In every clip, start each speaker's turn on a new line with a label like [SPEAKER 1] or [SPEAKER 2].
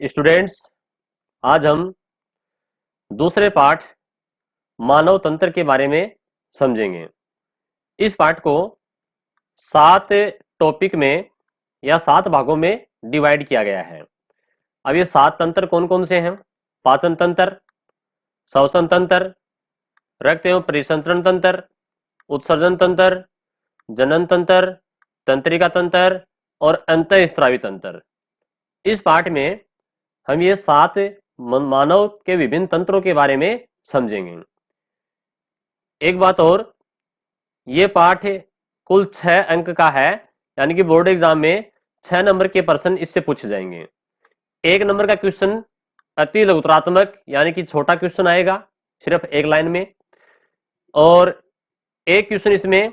[SPEAKER 1] Students, आज हम दूसरे पाठ मानव तंत्र के बारे में समझेंगे। इस पाठ को 7 टॉपिक में या 7 भागों में डिवाइड किया गया है। अब ये 7 तंत्र कौन कौन से हैं? पाचन तंत्र, श्वसन तंत्र, रक्त एवं परिसंचरण तंत्र, उत्सर्जन तंत्र, जनन तंत्र, तंत्रिका तंत्र और अंतःस्रावी तंत्र। इस पाठ में हम ये 7 मानव के विभिन्न तंत्रों के बारे में समझेंगे। एक बात और, ये पाठ कुल 6 अंक का है, यानी कि बोर्ड एग्जाम में 6 नंबर के प्रश्न इससे पूछे जाएंगे। 1 नंबर का क्वेश्चन अति लघुतरात्मक यानी कि छोटा क्वेश्चन आएगा सिर्फ एक लाइन में, और एक क्वेश्चन इसमें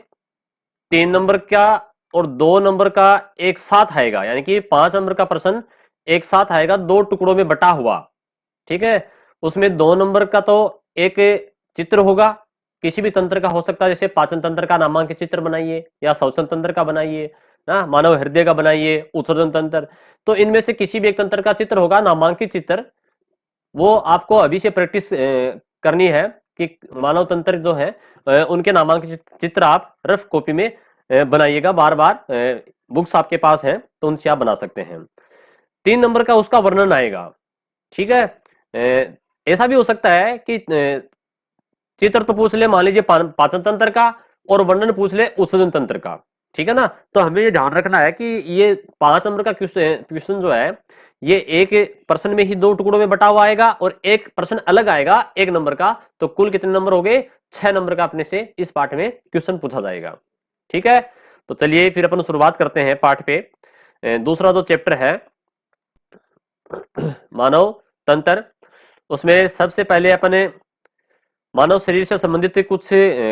[SPEAKER 1] 3 नंबर का और 2 नंबर का एक साथ आएगा, यानी कि 5 नंबर का प्रश्न एक साथ आएगा, 2 टुकड़ों में बटा हुआ। ठीक है, उसमें 2 नंबर का तो एक चित्र होगा, किसी भी तंत्र का हो सकता है, जैसे पाचन तंत्र का नामांकित चित्र बनाइए या श्वसन तंत्र का बनाइए ना, मानव हृदय का बनाइए, उत्सर्जन तंत्र। तो इनमें से किसी भी एक तंत्र का चित्र होगा, नामांकित चित्र। वो आपको अभी से प्रैक्टिस करनी है कि मानव तंत्र जो है उनके नामांकित चित्र आप रफ कॉपी में बनाइएगा। बार बार बुक्स आपके पास हैं तो उनसे आप बना सकते हैं। 3 नंबर का उसका वर्णन आएगा। ठीक है, ऐसा भी हो सकता है कि चित्र तो पूछ ले, मान लीजिए पाचन तंत्र का, और वर्णन पूछ ले उत्सर्जन तंत्र का। ठीक है ना, तो हमें ये ध्यान रखना है कि ये 5 नंबर का क्वेश्चन जो है ये एक प्रश्न में ही 2 टुकड़ों में बटा हुआ आएगा और एक प्रश्न अलग आएगा 1 नंबर का। तो कुल कितने नंबर हो गए? 6 नंबर का अपने से इस पाठ में क्वेश्चन पूछा जाएगा। ठीक है, तो चलिए फिर अपन शुरुआत करते हैं पाठ पे। दूसरा जो चैप्टर है मानव तंत्र, उसमें सबसे पहले अपने मानव शरीर से संबंधित कुछ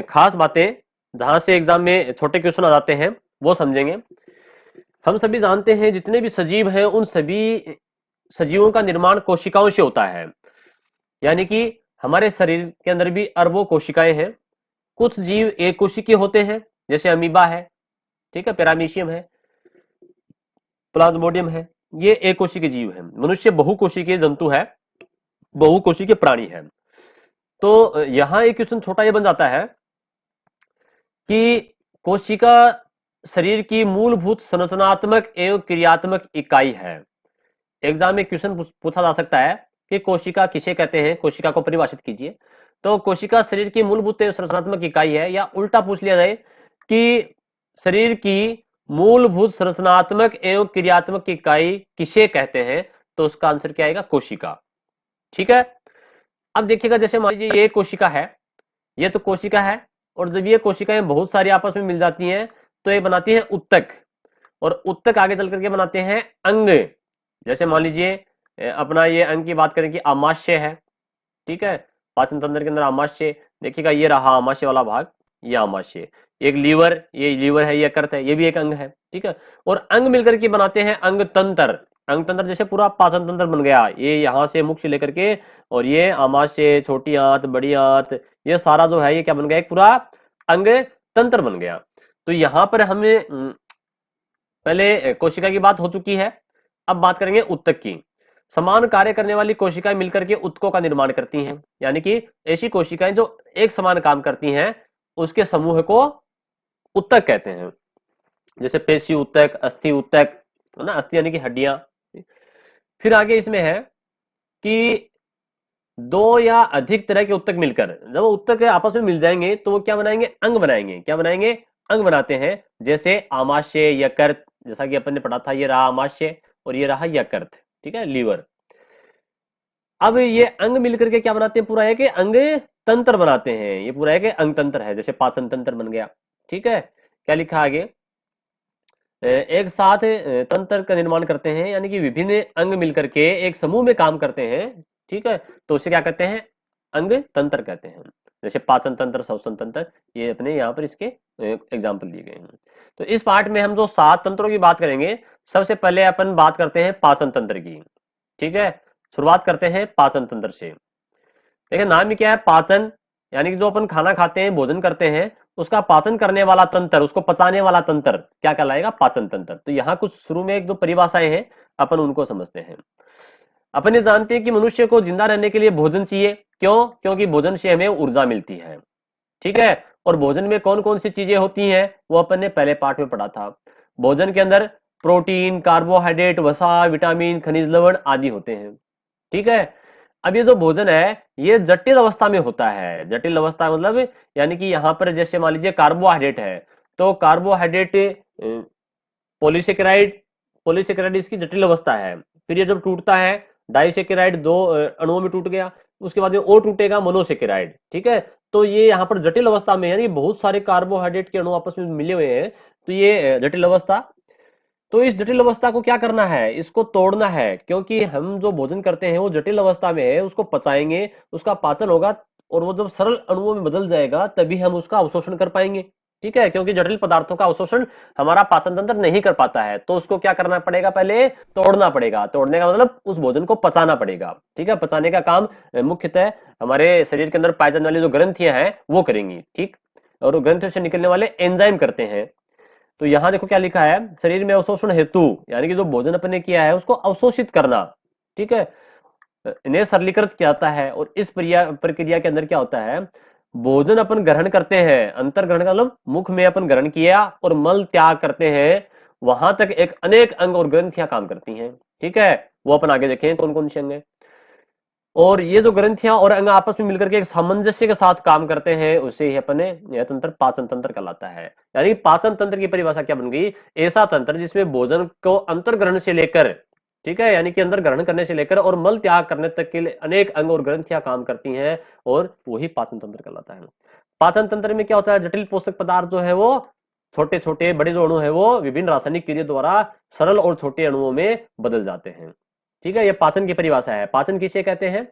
[SPEAKER 1] खास बातें, जहां से एग्जाम में छोटे क्वेश्चन आ जाते हैं, वो समझेंगे। हम सभी जानते हैं जितने भी सजीव हैं उन सभी सजीवों का निर्माण कोशिकाओं से होता है, यानी कि हमारे शरीर के अंदर भी अरबों कोशिकाएं हैं। कुछ जीव एक कोशिकीय होते हैं, जैसे अमीबा है, ठीक है, पैरामीशियम है, प्लाज्मोडियम है, ये एक कोशिकीय जीव है। मनुष्य बहुकोशिकीय जंतु है, बहुकोशिकीय प्राणी है। तो यहां एक क्वेश्चन छोटा ये बन जाता है कि कोशिका शरीर की मूलभूत संरचनात्मक एवं क्रियात्मक इकाई है। एग्जाम में क्वेश्चन पूछा जा सकता है कि कोशिका किसे कहते हैं, कोशिका को परिभाषित कीजिए। तो कोशिका शरीर की मूलभूत एवं संरचनात्मक इकाई है, या उल्टा पूछ लिया जाए कि शरीर की मूलभूत संरचनात्मक एवं क्रियात्मक इकाई किसे कहते हैं, तो उसका आंसर क्या आएगा? कोशिका। ठीक है, अब देखिएगा, जैसे मान लीजिए ये कोशिका है, ये तो कोशिका है, और जब ये कोशिकाएं बहुत सारी आपस में मिल जाती हैं तो ये बनाती है उत्तक, और उत्तक आगे चल करके बनाते हैं अंग। जैसे मान लीजिए अपना ये अंग की बात करें कि आमाशय है, ठीक है, पाचन तंत्र के अंदर आमाशय, देखिएगा ये रहा आमाशय वाला भाग, ये आमाशय। एक लीवर, ये लीवर है, ये यकृत है, ये भी एक अंग है। ठीक है, और अंग मिलकर के बनाते हैं अंग तंत्र। अंग तंत्र जैसे पूरा पाचन तंत्र बन गया, ये यहाँ से मुख से लेकर के, और ये आमाशय, छोटी आंत, बड़ी आंत, ये सारा जो है ये क्या बन गया? एक पूरा अंग तंत्र बन गया। तो यहाँ पर हमें पहले कोशिका की बात हो चुकी है, अब बात करेंगे उत्तक की। समान कार्य करने वाली कोशिकाएं मिलकर के उत्तकों का निर्माण करती हैं, यानी कि ऐसी कोशिकाएं जो एक समान काम करती हैं उसके समूह को उत्तक कहते हैं। जैसे पेशी उत्तक, अस्थि उत्तक, है ना, अस्थि यानी कि हड्डियां। फिर आगे इसमें है कि 2 या अधिक तरह के उत्तक मिलकर, जब उत्तक आपस में मिल जाएंगे तो वो क्या बनाएंगे? अंग बनाएंगे। क्या बनाएंगे? अंग बनाते हैं। जैसे आमाशय, यकृत, जैसा कि अपन ने पढ़ा था, ये रहा आमाशय और ये रहा यकृत, ठीक है, लीवर। अब ये अंग मिलकर के क्या बनाते हैं? पूरा है कि अंग तंत्र बनाते हैं। ये पूरा है कि अंग तंत्र है, जैसे पाचन तंत्र बन गया। ठीक है, क्या लिखा आगे? एक साथ तंत्र का निर्माण करते हैं, यानी कि विभिन्न अंग मिलकर के एक समूह में काम करते हैं। ठीक है, तो उसे क्या कहते हैं? अंग तंत्र कहते हैं। जैसे पाचन तंत्र, श्वसन तंत्र, ये अपने यहाँ पर इसके एग्जाम्पल दिए गए हैं। तो इस पार्ट में हम जो 7 तंत्रों की बात करेंगे, सबसे पहले अपन बात करते हैं पाचन तंत्र की। ठीक है, शुरुआत करते हैं पाचन तंत्र से। देखिए नाम ही क्या है? पाचन, यानी कि जो अपन खाना खाते हैं, भोजन करते हैं, उसका पाचन करने वाला तंत्र, उसको पचाने वाला तंत्र क्या कहलाएगा? पाचन तंत्र। तो यहाँ कुछ शुरू में एक दो परिभाषाएं हैं, अपन उनको समझते हैं। अपन ये जानते हैं कि मनुष्य को जिंदा रहने के लिए भोजन चाहिए। क्यों? क्योंकि भोजन से हमें ऊर्जा मिलती है। ठीक है। और भोजन में कौन कौन सी चीजें होती हैं वो अपन ने पहले पार्ट में पढ़ा था। भोजन के अंदर प्रोटीन, कार्बोहाइड्रेट, वसा, विटामिन, खनिज लवण आदि होते हैं। ठीक है। अब ये जो भोजन है ये जटिल अवस्था में होता है। जटिल अवस्था मतलब यानी कि यहाँ पर जैसे मान लीजिए कार्बोहाइड्रेट है, तो कार्बोहाइड्रेट पॉलीसेकेराइड, पॉलीसेकेराइड इसकी जटिल अवस्था है। फिर ये जब टूटता है डाइसेकेराइड दो अणुओं में टूट गया, उसके बाद में और टूटेगा मोनोसेकेराइड। ठीक है। तो ये यहाँ पर जटिल अवस्था में यानी बहुत सारे कार्बोहाइड्रेट के अणु आपस में मिले हुए हैं, तो ये जटिल अवस्था। तो इस जटिल अवस्था को क्या करना है, इसको तोड़ना है, क्योंकि हम जो भोजन करते हैं वो जटिल अवस्था में है, उसको पचाएंगे, उसका पाचन होगा और वो जब सरल अणुओं में बदल जाएगा तभी हम उसका अवशोषण कर पाएंगे। ठीक है। क्योंकि जटिल पदार्थों का अवशोषण हमारा पाचन तंत्र नहीं कर पाता है, तो उसको क्या करना पड़ेगा, पहले तोड़ना पड़ेगा। तोड़ने का मतलब उस भोजन को पचाना पड़ेगा। ठीक है। पचाने का काम मुख्यतः हमारे शरीर के अंदर पाई जाने वाली जो ग्रंथियां हैं वो करेंगी। ठीक। और ग्रंथियों से निकलने वाले एंजाइम करते हैं। तो यहां देखो क्या लिखा है, शरीर में अवशोषण हेतु यानी कि जो भोजन अपने किया है उसको अवशोषित करना। ठीक है। इन्हें सरलीकृत किया जाता है। और इस प्रक्रिया के अंदर क्या होता है, भोजन अपन ग्रहण करते हैं, अंतर ग्रहण का मतलब मुख में अपन ग्रहण किया और मल त्याग करते हैं, वहां तक एक अनेक अंग और ग्रंथियां काम करती हैं। ठीक है। वो अपन आगे देखें कौन कौन से अंग हैं। और ये जो ग्रंथियां और अंग आपस में मिलकर के एक सामंजस्य के साथ काम करते हैं, उसे ही अपने यह तंत्र पाचन तंत्र कहलाता है। यानी पाचन तंत्र की परिभाषा क्या बन गई, ऐसा तंत्र जिसमें भोजन को अंतर्ग्रहण से लेकर, ठीक है, यानी कि अंदर ग्रहण करने से लेकर और मल त्याग करने तक के लिए अनेक अंग और ग्रंथियां काम करती हैं, और वही पाचन तंत्र कहलाता है। पाचन तंत्र में क्या होता है, जटिल पोषक पदार्थ जो है वो छोटे छोटे बड़े जो अणु है वो विभिन्न रासायनिक क्रिया द्वारा सरल और छोटे अणुओं में बदल जाते हैं। ठीक है। ये पाचन की परिभाषा है। पाचन किसे कहते हैं,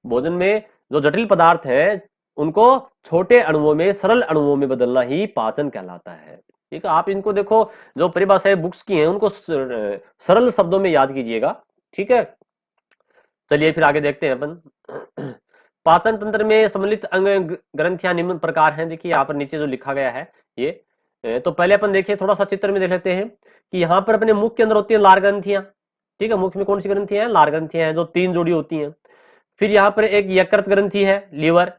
[SPEAKER 1] भोजन में जो जटिल पदार्थ है उनको छोटे अणुओं में सरल अणुओं में बदलना ही पाचन कहलाता है। ठीक है। आप इनको देखो, जो परिभाषाएं बुक्स की हैं उनको सरल शब्दों में याद कीजिएगा। ठीक है। चलिए फिर आगे देखते हैं अपन। पाचन तंत्र में सम्मिलित अंग ग्रंथियां निम्न प्रकार हैं। देखिए यहाँ पर नीचे जो लिखा गया है ये, तो पहले अपन देखिए थोड़ा सा चित्र में देख लेते हैं कि यहाँ पर अपने मुख के अंदर होती है लार ग्रंथियां। ठीक है। मुख में कौन सी ग्रंथियां हैं, लार ग्रंथियां हैं, जो 3 जोड़ी होती हैं। फिर यहाँ पर एक यकृत ग्रंथि है, लीवर।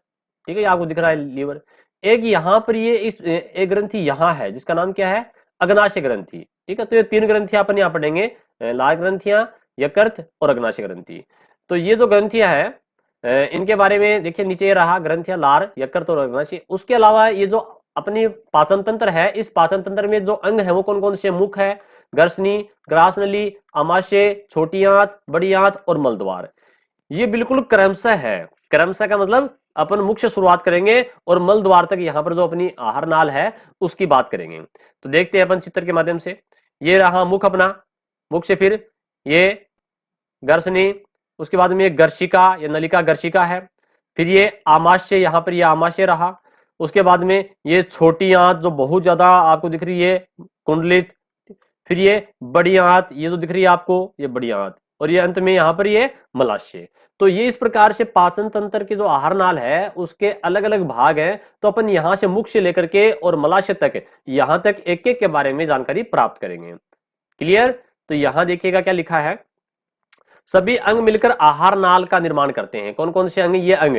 [SPEAKER 1] ठीक है। आपको दिख रहा है लीवर। एक यहाँ पर ये इस एक ग्रंथि यहाँ है जिसका नाम क्या है, अग्नाशय ग्रंथि। ठीक है। तो ये 3 ग्रंथियां अपन यहाँ पढ़ेंगे, लार ग्रंथियां, यकृत और अग्नाशय ग्रंथि। तो ये जो ग्रंथियां हैं इनके बारे में देखिए, नीचे ये रहा ग्रंथियां लार, यकृत और अग्नाशय। उसके अलावा ये जो अपनी पाचन तंत्र है, इस पाचन तंत्र में जो अंग है वो कौन कौन से, मुख है, गर्सनी, ग्रास नली, आमाशय, छोटी आंत, बड़ी आंत और मलद्वार। ये बिल्कुल क्रमशः है। क्रमशः का मतलब अपन मुख से शुरुआत करेंगे और मल द्वार तक यहाँ पर जो अपनी आहार नाल है उसकी बात करेंगे। तो देखते हैं अपन चित्र के माध्यम से। ये रहा मुख अपना, मुख से फिर ये गर्सनी, उसके बाद में ये गर्शिका या नलिका गर्शिका है, फिर ये आमाशय, यहाँ पर ये आमाशय रहा। उसके बाद में ये छोटी आंत जो बहुत ज्यादा आपको दिख रही है, कुंडलित। फिर ये बड़ी आंत, ये जो दिख रही है आपको, ये बड़ी आंत। और ये अंत में यहाँ पर ये मलाशय। तो ये इस प्रकार से पाचन तंत्र के जो आहार नाल है उसके अलग अलग भाग हैं। तो अपन यहां से मुख से लेकर के और मलाशय तक, यहां तक एक एक के बारे में जानकारी प्राप्त करेंगे। क्लियर। तो यहां देखिएगा क्या लिखा है, सभी अंग मिलकर आहार नाल का निर्माण करते हैं। कौन कौन से अंग, ये अंग,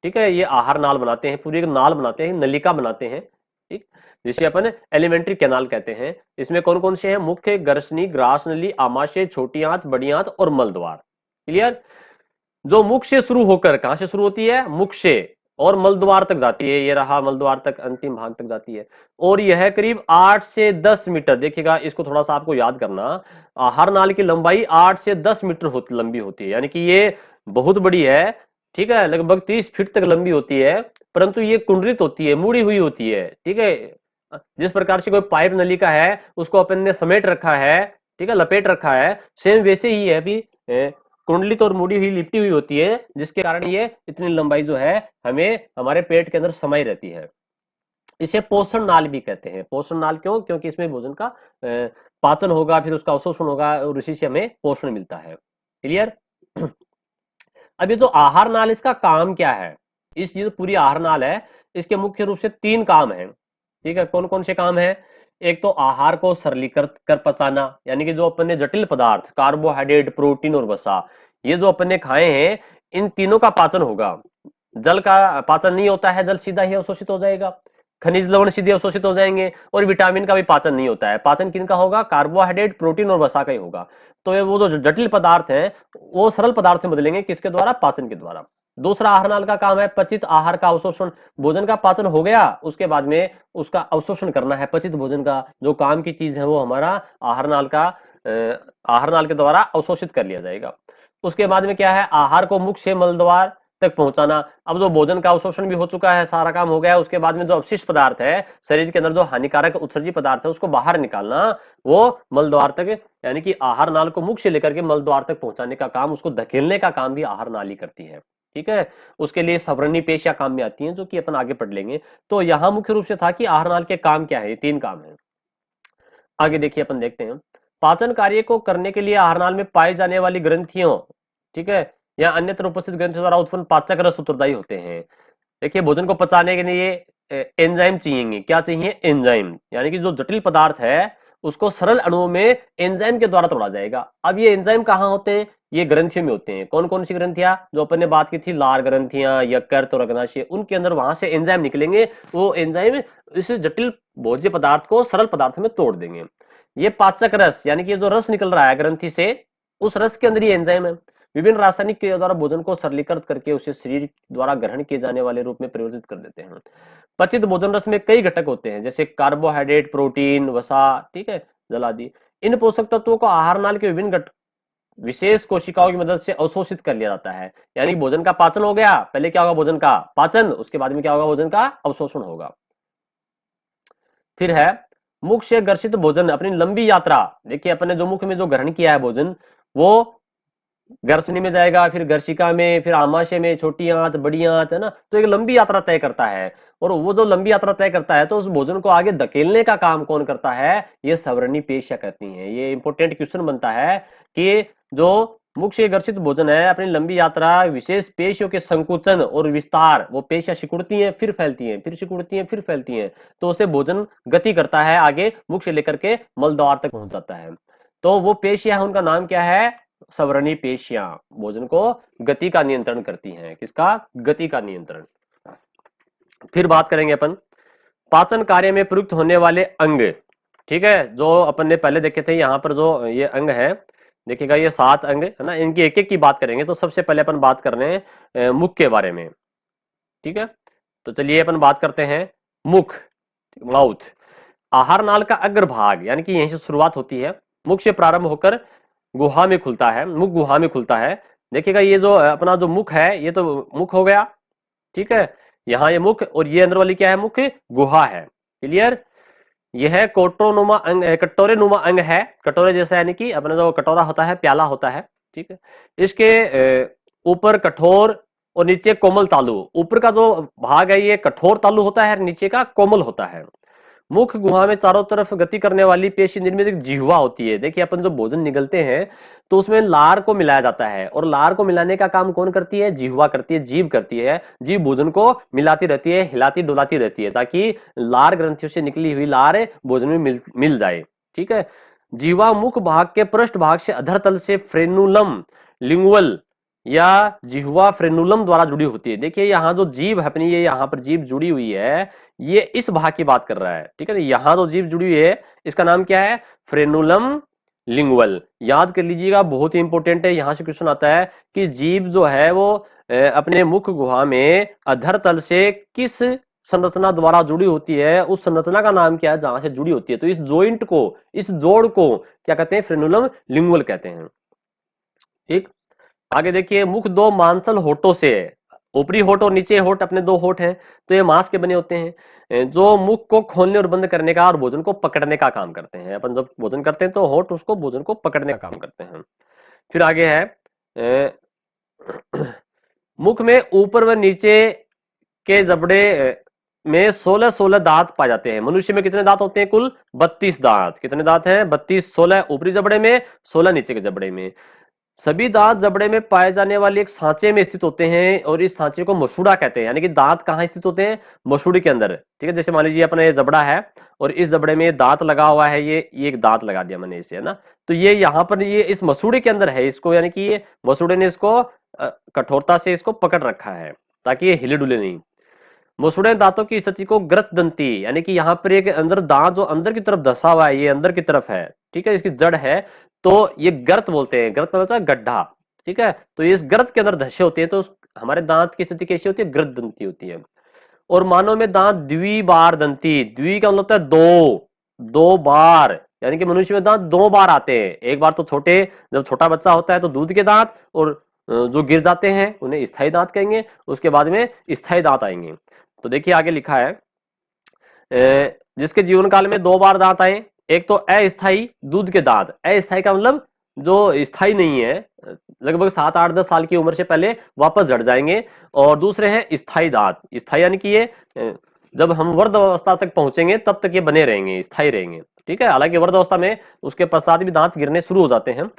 [SPEAKER 1] ठीक है, ये आहार नाल बनाते हैं, पूरी एक नाल बनाते हैं, नलिका बनाते हैं। ठीक, जिसे अपन एलिमेंट्री कैनाल कहते हैं। इसमें कौन कौन से हैं, मुख्य, गर्सनी, ग्रास नली, आमाशय, छोटी आंत, बड़ी आंत और मलद्वार। क्लियर। जो मुख से शुरू होकर, कहां से शुरू होती है, मुख से, और मलद्वार तक जाती है, ये रहा मलद्वार तक, अंतिम भाग तक जाती है। और यह करीब 8 से 10 मीटर, देखिएगा इसको थोड़ा सा आपको याद करना, आहार नाल की लंबाई 8 से 10 मीटर लंबी होती है, यानी कि ये बहुत बड़ी है। ठीक है। लगभग 30 फीट तक लंबी होती है, परंतु ये कुंडलित होती है, मुड़ी हुई होती है। ठीक है। जिस प्रकार से कोई पाइप नलिका है उसको अपन ने समेट रखा है, ठीक है, लपेट रखा है, सेम वैसे ही है भी, कुंडलित और मुड़ी हुई, लिपटी हुई होती है, जिसके कारण ये इतनी लंबाई जो है हमें हमारे पेट के अंदर समाई रहती है। इसे पोषण नाल भी कहते हैं। पोषण नाल क्यों, क्योंकि इसमें भोजन का पाचन होगा, फिर उसका अवशोषण होगा और उसी से हमें पोषण मिलता है। क्लियर। अब ये जो आहार नाल, इसका काम क्या है, इस ये पूरी आहार नाल है, इसके मुख्य रूप से 3 काम है। ठीक है। कौन कौन से काम है, एक तो आहार को सरलीकृत कर पचाना, यानी कि जो अपन ने जटिल पदार्थ कार्बोहाइड्रेट, प्रोटीन और वसा, ये जो अपन ने खाए हैं इन तीनों का पाचन होगा। जल का पाचन नहीं होता है, जल सीधा ही अवशोषित हो जाएगा, खनिज लवण सीधे अवशोषित हो जाएंगे, और विटामिन का भी पाचन नहीं होता है। पाचन किनका होगा? कार्बोहाइड्रेट, प्रोटीन और वसा का ही होगा। तो ये वो जो जटिल पदार्थ है वो सरल पदार्थ में बदलेंगे, किसके द्वारा? पाचन के द्वारा। दूसरा आहार नाल का काम है पचित आहार का अवशोषण। भोजन का पाचन हो गया, उसके बाद में उसका अवशोषण करना है। पचित भोजन का जो काम की चीज है वो हमारा आहार नाल का आहार नाल के द्वारा अवशोषित कर लिया जाएगा। उसके बाद में क्या है? आहार को मुख से मल द्वार तक पहुंचाना। अब जो भोजन का अवशोषण भी हो चुका है, सारा काम हो गया है, उसके बाद में जो अवशिष्ट पदार्थ है शरीर के अंदर, जो हानिकारक उत्सर्जी पदार्थ है, उसको बाहर निकालना, वो मल द्वार तक, यानी कि आहार नाल को मुख से लेकर के मल द्वार तक पहुंचाने का काम, उसको धकेलने का काम भी आहार नाल ही करती है। ठीक है, उसके लिए सवर्णी पेशियां काम में आती हैं, जो कि अपन आगे पढ़ लेंगे। तो यहां मुख्य रूप से था कि आहार नाल के काम क्या है, ये 3 काम है। आगे देखिए, अपन देखते हैं पाचन कार्य को करने के लिए आहार नाल में पाई जाने वाली ग्रंथियों, ठीक है, या अन्यत्र उपस्थित ग्रंथियों द्वारा उत्पन्न पाचक रस उत्तरदायी होते हैं। देखिए, भोजन को पचाने के लिए एंजाइम चाहिए। क्या चाहिए? एंजाइम, यानी कि जो जटिल पदार्थ है उसको सरल अणुओं में एंजाइम के द्वारा तोड़ा जाएगा। अब ये एंजाइम कहाँ होते हैं? ये ग्रंथियों में होते हैं। कौन कौन सी ग्रंथियां? जो अपन ने बात की थी, लार ग्रंथियां, यकृत और अग्नाशय, उनके अंदर वहां से एंजाइम निकलेंगे। वो एंजाइम इस जटिल भोज्य पदार्थ को सरल पदार्थ में तोड़ देंगे। ये पाचक रस, यानी कि जो रस निकल रहा है ग्रंथि से, उस रस के अंदर ये एंजाइम है। विभिन्न रासायनिक क्रिया द्वारा भोजन को सरलीकृत करके उसे शरीर द्वारा ग्रहण किए जाने वाले रूप में परिवर्तित कर देते हैं। पचित भोजन रस में कई घटक होते हैं, जैसे कार्बोहाइड्रेट, प्रोटीन, वसा, ठीक है, जल आदि। इन पोषक तत्वों को आहार नाल के विभिन्न विशेष कोशिकाओं की मदद से अवशोषित कर लिया जाता है। यानी भोजन का पाचन हो गया, पहले क्या होगा? भोजन का पाचन, उसके बाद में क्या होगा? भोजन का अवशोषण होगा। फिर है मुख से ग्रसित भोजन, अपनी लंबी यात्रा। देखिए, अपने जो मुख में जो ग्रहण किया है भोजन, वो ग्रसनी में जाएगा, फिर गर्शिका में, फिर आमाशय में, छोटी आंत, बड़ी आंत, है ना। तो एक लंबी यात्रा तय करता है, और वो जो लंबी यात्रा तय करता है तो उस भोजन को आगे धकेलने का काम कौन करता है? ये सवर्णी पेशियां करती हैं। ये इंपॉर्टेंट क्वेश्चन बनता है कि जो मुख से ग्रसित भोजन है, अपनी लंबी यात्रा विशेष पेशियों के संकुचन और विस्तार, वो पेशियां सिकुड़ती हैं, फिर फैलती हैं, फिर सिकुड़ती हैं, फिर फैलती हैं, तो उसे भोजन गति करता है, आगे मुख से लेकर के मल द्वार तक पहुंच जाता है। तो वो पेशियां, उनका नाम क्या है? सवर्णी पेशियां भोजन को गति का नियंत्रण करती हैं। किसका? गति का नियंत्रण। फिर बात करेंगे अपन पाचन कार्य में प्रयुक्त होने वाले अंग, ठीक है, जो अपन ने पहले देखे थे। यहाँ पर जो ये अंग है, देखिएगा, ये 7 अंग है ना, इनकी एक एक की बात करेंगे। तो सबसे पहले अपन बात कर रहे हैं मुख के बारे में, ठीक है। तो चलिए अपन बात करते हैं मुख, माउथ। आहार नाल का अग्रभाग, यानी कि यहीं से शुरुआत होती है, मुख से प्रारंभ होकर गुहा में खुलता है, मुख गुहा में खुलता है। देखिएगा, ये जो अपना जो मुख है, ये तो मुख हो गया, ठीक है, यहाँ ये मुख, और ये अंदर वाली क्या है? मुख गुहा है। क्लियर? यह है कोटोनुमा अंग, कटोरे नुमा अंग है, कटोरे जैसा, यानी कि अपना जो कटोरा होता है, प्याला होता है, ठीक है। इसके ऊपर कठोर और नीचे कोमल तालु। ऊपर का जो भाग है ये कठोर तालु होता है, नीचे का कोमल होता है। मुख गुहा में चारों तरफ गति करने वाली पेशी, जिनमें एक जिह्वा होती है। देखिए, अपन जो भोजन निगलते हैं तो उसमें लार को मिलाया जाता है, और लार को मिलाने का काम कौन करती है? जिह्वा करती है, जीभ करती है। जीभ भोजन को मिलाती रहती है, हिलाती डुलाती रहती है, ताकि लार ग्रंथियों से निकली हुई लार भोजन में मिल जाए, ठीक है। जीवा मुख भाग के पृष्ठ भाग से अधर तल से फ्रेनुलम लिंगुअल या जिह्वा फ्रेनुलम द्वारा जुड़ी होती है। देखिए, यहाँ जो जीभ है अपनी, ये यहाँ पर जीभ जुड़ी हुई है, ये इस भाग की बात कर रहा है, ठीक है। यहाँ जो जीभ जुड़ी हुई है, इसका नाम क्या है? Frenulum lingual. याद कर लीजिएगा, बहुत ही इंपॉर्टेंट है। यहां से क्वेश्चन आता है कि जीभ जो है वो अपने मुख गुहा में अधर तल से किस संरचना द्वारा जुड़ी होती है? उस संरचना का नाम क्या है जहां से जुड़ी होती है? तो इस जॉइंट को, इस जोड़ को क्या कहते हैं? फ्रेनुलम लिंगुअल कहते हैं, ठीक। आगे देखिए, मुख 2 मांसल होठों से है। ऊपरी होठ और नीचे होठ, अपने 2 होठ हैं, तो ये मांस के बने होते हैं, जो मुख को खोलने और बंद करने का और भोजन को पकड़ने का काम करते हैं। अपन जब भोजन करते हैं तो होठ उसको भोजन को पकड़ने का काम करते हैं। फिर आगे है मुख में ऊपर व नीचे के जबड़े में 16 दांत पाए जाते हैं। मनुष्य में कितने दांत होते हैं? कुल 32 दांत। कितने दांत हैं? 32। 16 ऊपरी जबड़े में, 16 नीचे के जबड़े में। सभी दांत जबड़े में पाए जाने वाले एक सांचे में स्थित होते हैं और इस सांचे को मसूड़ा कहते हैं। यानी कि दांत कहाँ स्थित होते हैं? मसूड़ी के अंदर। ठीक है, जैसे मान लीजिए अपना ये जबड़ा है और इस जबड़े में दांत लगा हुआ है, ये एक दांत लगा दिया मैंने इसे, है ना। तो ये यहाँ पर ये इस मसूड़ी के अंदर है इसको, यानी कि ये मसूड़े ने इसको कठोरता से इसको पकड़ रखा है ताकि ये हिले डुले नहीं। मसूड़े दांतों की स्थिति को ग्रत दंती, यानी कि यहाँ पर एक अंदर दांत जो अंदर की तरफ धसा हुआ है, ये अंदर की तरफ है। ठीक है, इसकी जड़ है तो ये गर्त बोलते हैं। गर्त मतलब गड्ढा। ठीक है, तो ये इस गर्त के अंदर धसे होते हैं तो हमारे दांत की स्थिति कैसी होती है? ग्रत दंती होती है। और मानव में दांत द्विबार दंती, द्वि का मतलब होता है दो, दो बार, यानी कि मनुष्य में दांत दो बार आते हैं। एक बार तो छोटे, जब छोटा बच्चा होता है तो दूध के दांत, और जो गिर जाते हैं उन्हें स्थायी दांत कहेंगे, उसके बाद में स्थायी दांत आएंगे। तो देखिए आगे लिखा है, जिसके जीवन काल में दो बार दांत आए। एक तो अस्थाई दूध के दांत, अस्थाई का मतलब जो स्थायी नहीं है, लगभग 7-8-10 साल की उम्र से पहले वापस झड़ जाएंगे। और दूसरे हैं स्थायी दांत। स्थायी यानी कि ये जब हम वृद्ध अवस्था तक पहुंचेंगे तब तक ये बने रहेंगे, स्थायी रहेंगे। ठीक है, हालांकि वृद्ध अवस्था में उसके पश्चात भी दांत गिरने शुरू हो जाते हैं।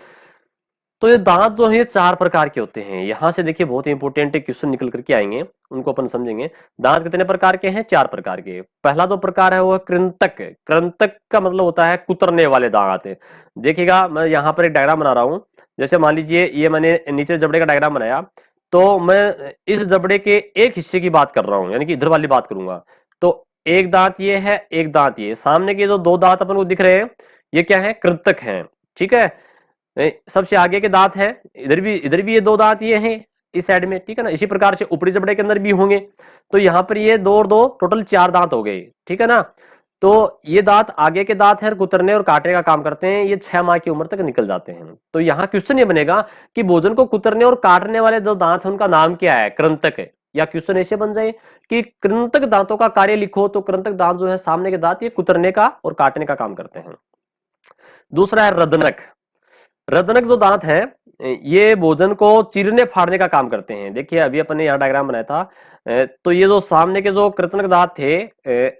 [SPEAKER 1] तो ये दांत जो है 4 प्रकार के होते हैं। यहां से देखिए बहुत इंपॉर्टेंट क्वेश्चन निकल करके आएंगे, उनको अपन समझेंगे। दांत कितने प्रकार के हैं? 4 प्रकार के। पहला जो प्रकार है वो है कृंतक। कृंतक का मतलब होता है कुतरने वाले दांत। देखिएगा मैं यहाँ पर एक डायग्राम बना रहा हूँ। जैसे मान लीजिए ये मैंने नीचे जबड़े का डायग्राम बनाया, तो मैं इस जबड़े के एक हिस्से की बात कर रहा हूँ, यानी कि इधर वाली बात करूंगा। तो एक दांत ये है, एक दांत ये, सामने के जो 2 दांत अपन को दिख रहे हैं ये क्या है? कृंतक हैं। ठीक है, सबसे आगे के दांत है, इधर भी ये 2 दांत ये हैं इस साइड में। ठीक है ना, इसी प्रकार से ऊपरी जबड़े के अंदर भी होंगे। तो यहाँ पर ये 2 और 2 टोटल 4 दांत हो गए। ठीक है ना, तो ये दांत आगे के दांत है, कुतरने और काटने का काम करते हैं। ये 6 माह की उम्र तक निकल जाते हैं। तो यहाँ क्वेश्चन ये बनेगा कि भोजन को कुतरने और काटने वाले जो दांत है उनका नाम क्या है? कृंतक। या क्वेश्चन ऐसे बन जाए कि कृंतक दांतों का कार्य लिखो, तो कृंतक दांत जो है सामने के दांत ये कुतरने का और काटने का काम करते हैं। दूसरा है रदनक। रदनक जो दांत है ये भोजन को चीरने फाड़ने का काम करते हैं। देखिए अभी अपन ने यहाँ डायग्राम बनाया था, तो ये जो सामने के जो कृतनक दांत थे,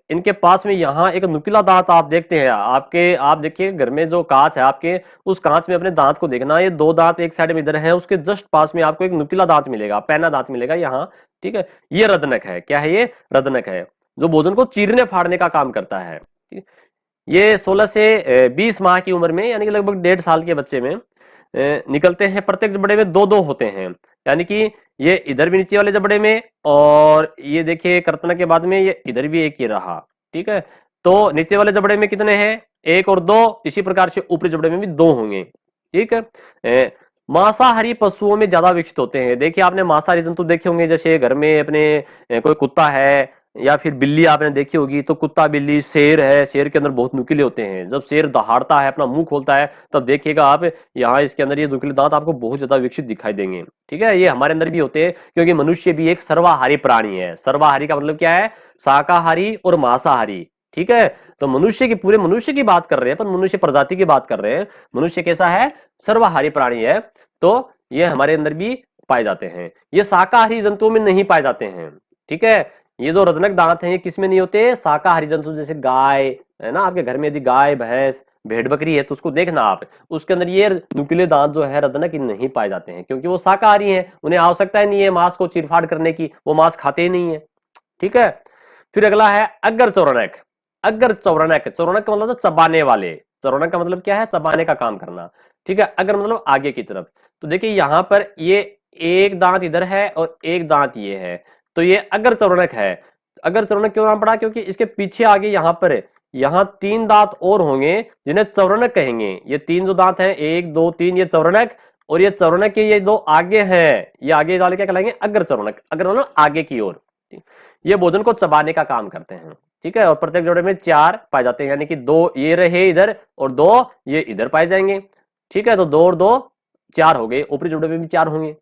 [SPEAKER 1] इनके पास में यहाँ एक नुकीला दांत आप देखते हैं। आप देखिए घर में जो कांच है आपके, उस कांच में अपने दांत को देखना। ये 2 दांत एक साइड में इधर है, उसके जस्ट पास में आपको एक नुकीला दांत मिलेगा, पैना दांत मिलेगा यहाँ। ठीक है, ये रदनक है। क्या है? ये रदनक है जो भोजन को चीरने फाड़ने का काम करता है। ये 16 से 20 माह की उम्र में, यानी कि लगभग 1.5 साल के बच्चे में निकलते हैं। प्रत्येक जबड़े में 2-2 होते हैं, यानी कि ये इधर भी नीचे वाले जबड़े में, और ये देखिए कर्तन के बाद में ये इधर भी एक ही रहा। ठीक है, तो नीचे वाले जबड़े में कितने हैं? 1 और 2। इसी प्रकार से ऊपरी जबड़े में भी 2 होंगे। ठीक है, मांसाहारी पशुओं में ज्यादा विकसित होते हैं। देखिए आपने मांसाहारी जंतु देखे होंगे, जैसे घर में अपने कोई कुत्ता है या फिर बिल्ली आपने देखी होगी। तो कुत्ता, बिल्ली, शेर है, शेर के अंदर बहुत नुकीले होते हैं। जब शेर दहाड़ता है, अपना मुंह खोलता है, तब देखिएगा आप यहाँ इसके अंदर ये नुकीले दांत आपको बहुत ज्यादा विकसित दिखाई देंगे। ठीक है, ये हमारे अंदर भी होते हैं क्योंकि मनुष्य भी एक सर्वाहारी प्राणी है। सर्वाहारी का मतलब क्या है? शाकाहारी और मांसाहारी। ठीक है, तो पूरे मनुष्य की बात कर रहे हैं, पर मनुष्य प्रजाति की बात कर रहे हैं। मनुष्य कैसा है? सर्वाहारी प्राणी है। तो ये हमारे अंदर भी पाए जाते हैं। ये शाकाहारी जंतुओं में नहीं पाए जाते हैं। ठीक है, ये जो रदनक दांत हैं ये किसमें नहीं होते? शाकाहारी जंतु, जैसे गाय है ना, आपके घर में यदि गाय, भैंस, भेड़, बकरी है तो उसको देखना आप, उसके अंदर ये नुकीले दांत जो है रदनक नहीं पाए जाते हैं, क्योंकि वो शाकाहारी हैं। उन्हें आवश्यकता ही नहीं है मांस को चीरफाड़ करने की, वो मांस खाते ही नहीं है। ठीक है, फिर अगला है अग्र चौरणक। अग्र चौरणक, चौरणक का मतलब चबाने वाले। चौरणक का मतलब क्या है? चबाने का काम करना। ठीक है, अग्र मतलब आगे की तरफ। तो देखिए यहां पर ये एक दांत इधर है और एक दांत ये है, तो ये अग्र चौरणक है। अग्र चौरणक क्यों नाम पड़ा? क्योंकि इसके पीछे आगे यहाँ पर यहाँ 3 दांत और होंगे जिन्हें चौरणक कहेंगे। ये 3 जो दांत हैं, 1, 2, 3, ये चौरणक, और ये चौरणक के ये 2 आगे हैं, ये आगे वाले क्या कहलाएंगे? अग्र चौरणक। अग्र मतलब आगे की ओर। ये भोजन को चबाने का काम करते हैं। ठीक है, और प्रत्येक जोड़े में 4 पाए जाते हैं, यानी कि 2 ये रहे इधर और 2 ये इधर पाए जाएंगे। ठीक है, तो 2 और 2 4 हो गए, ऊपरी जोड़े में भी 4 होंगे।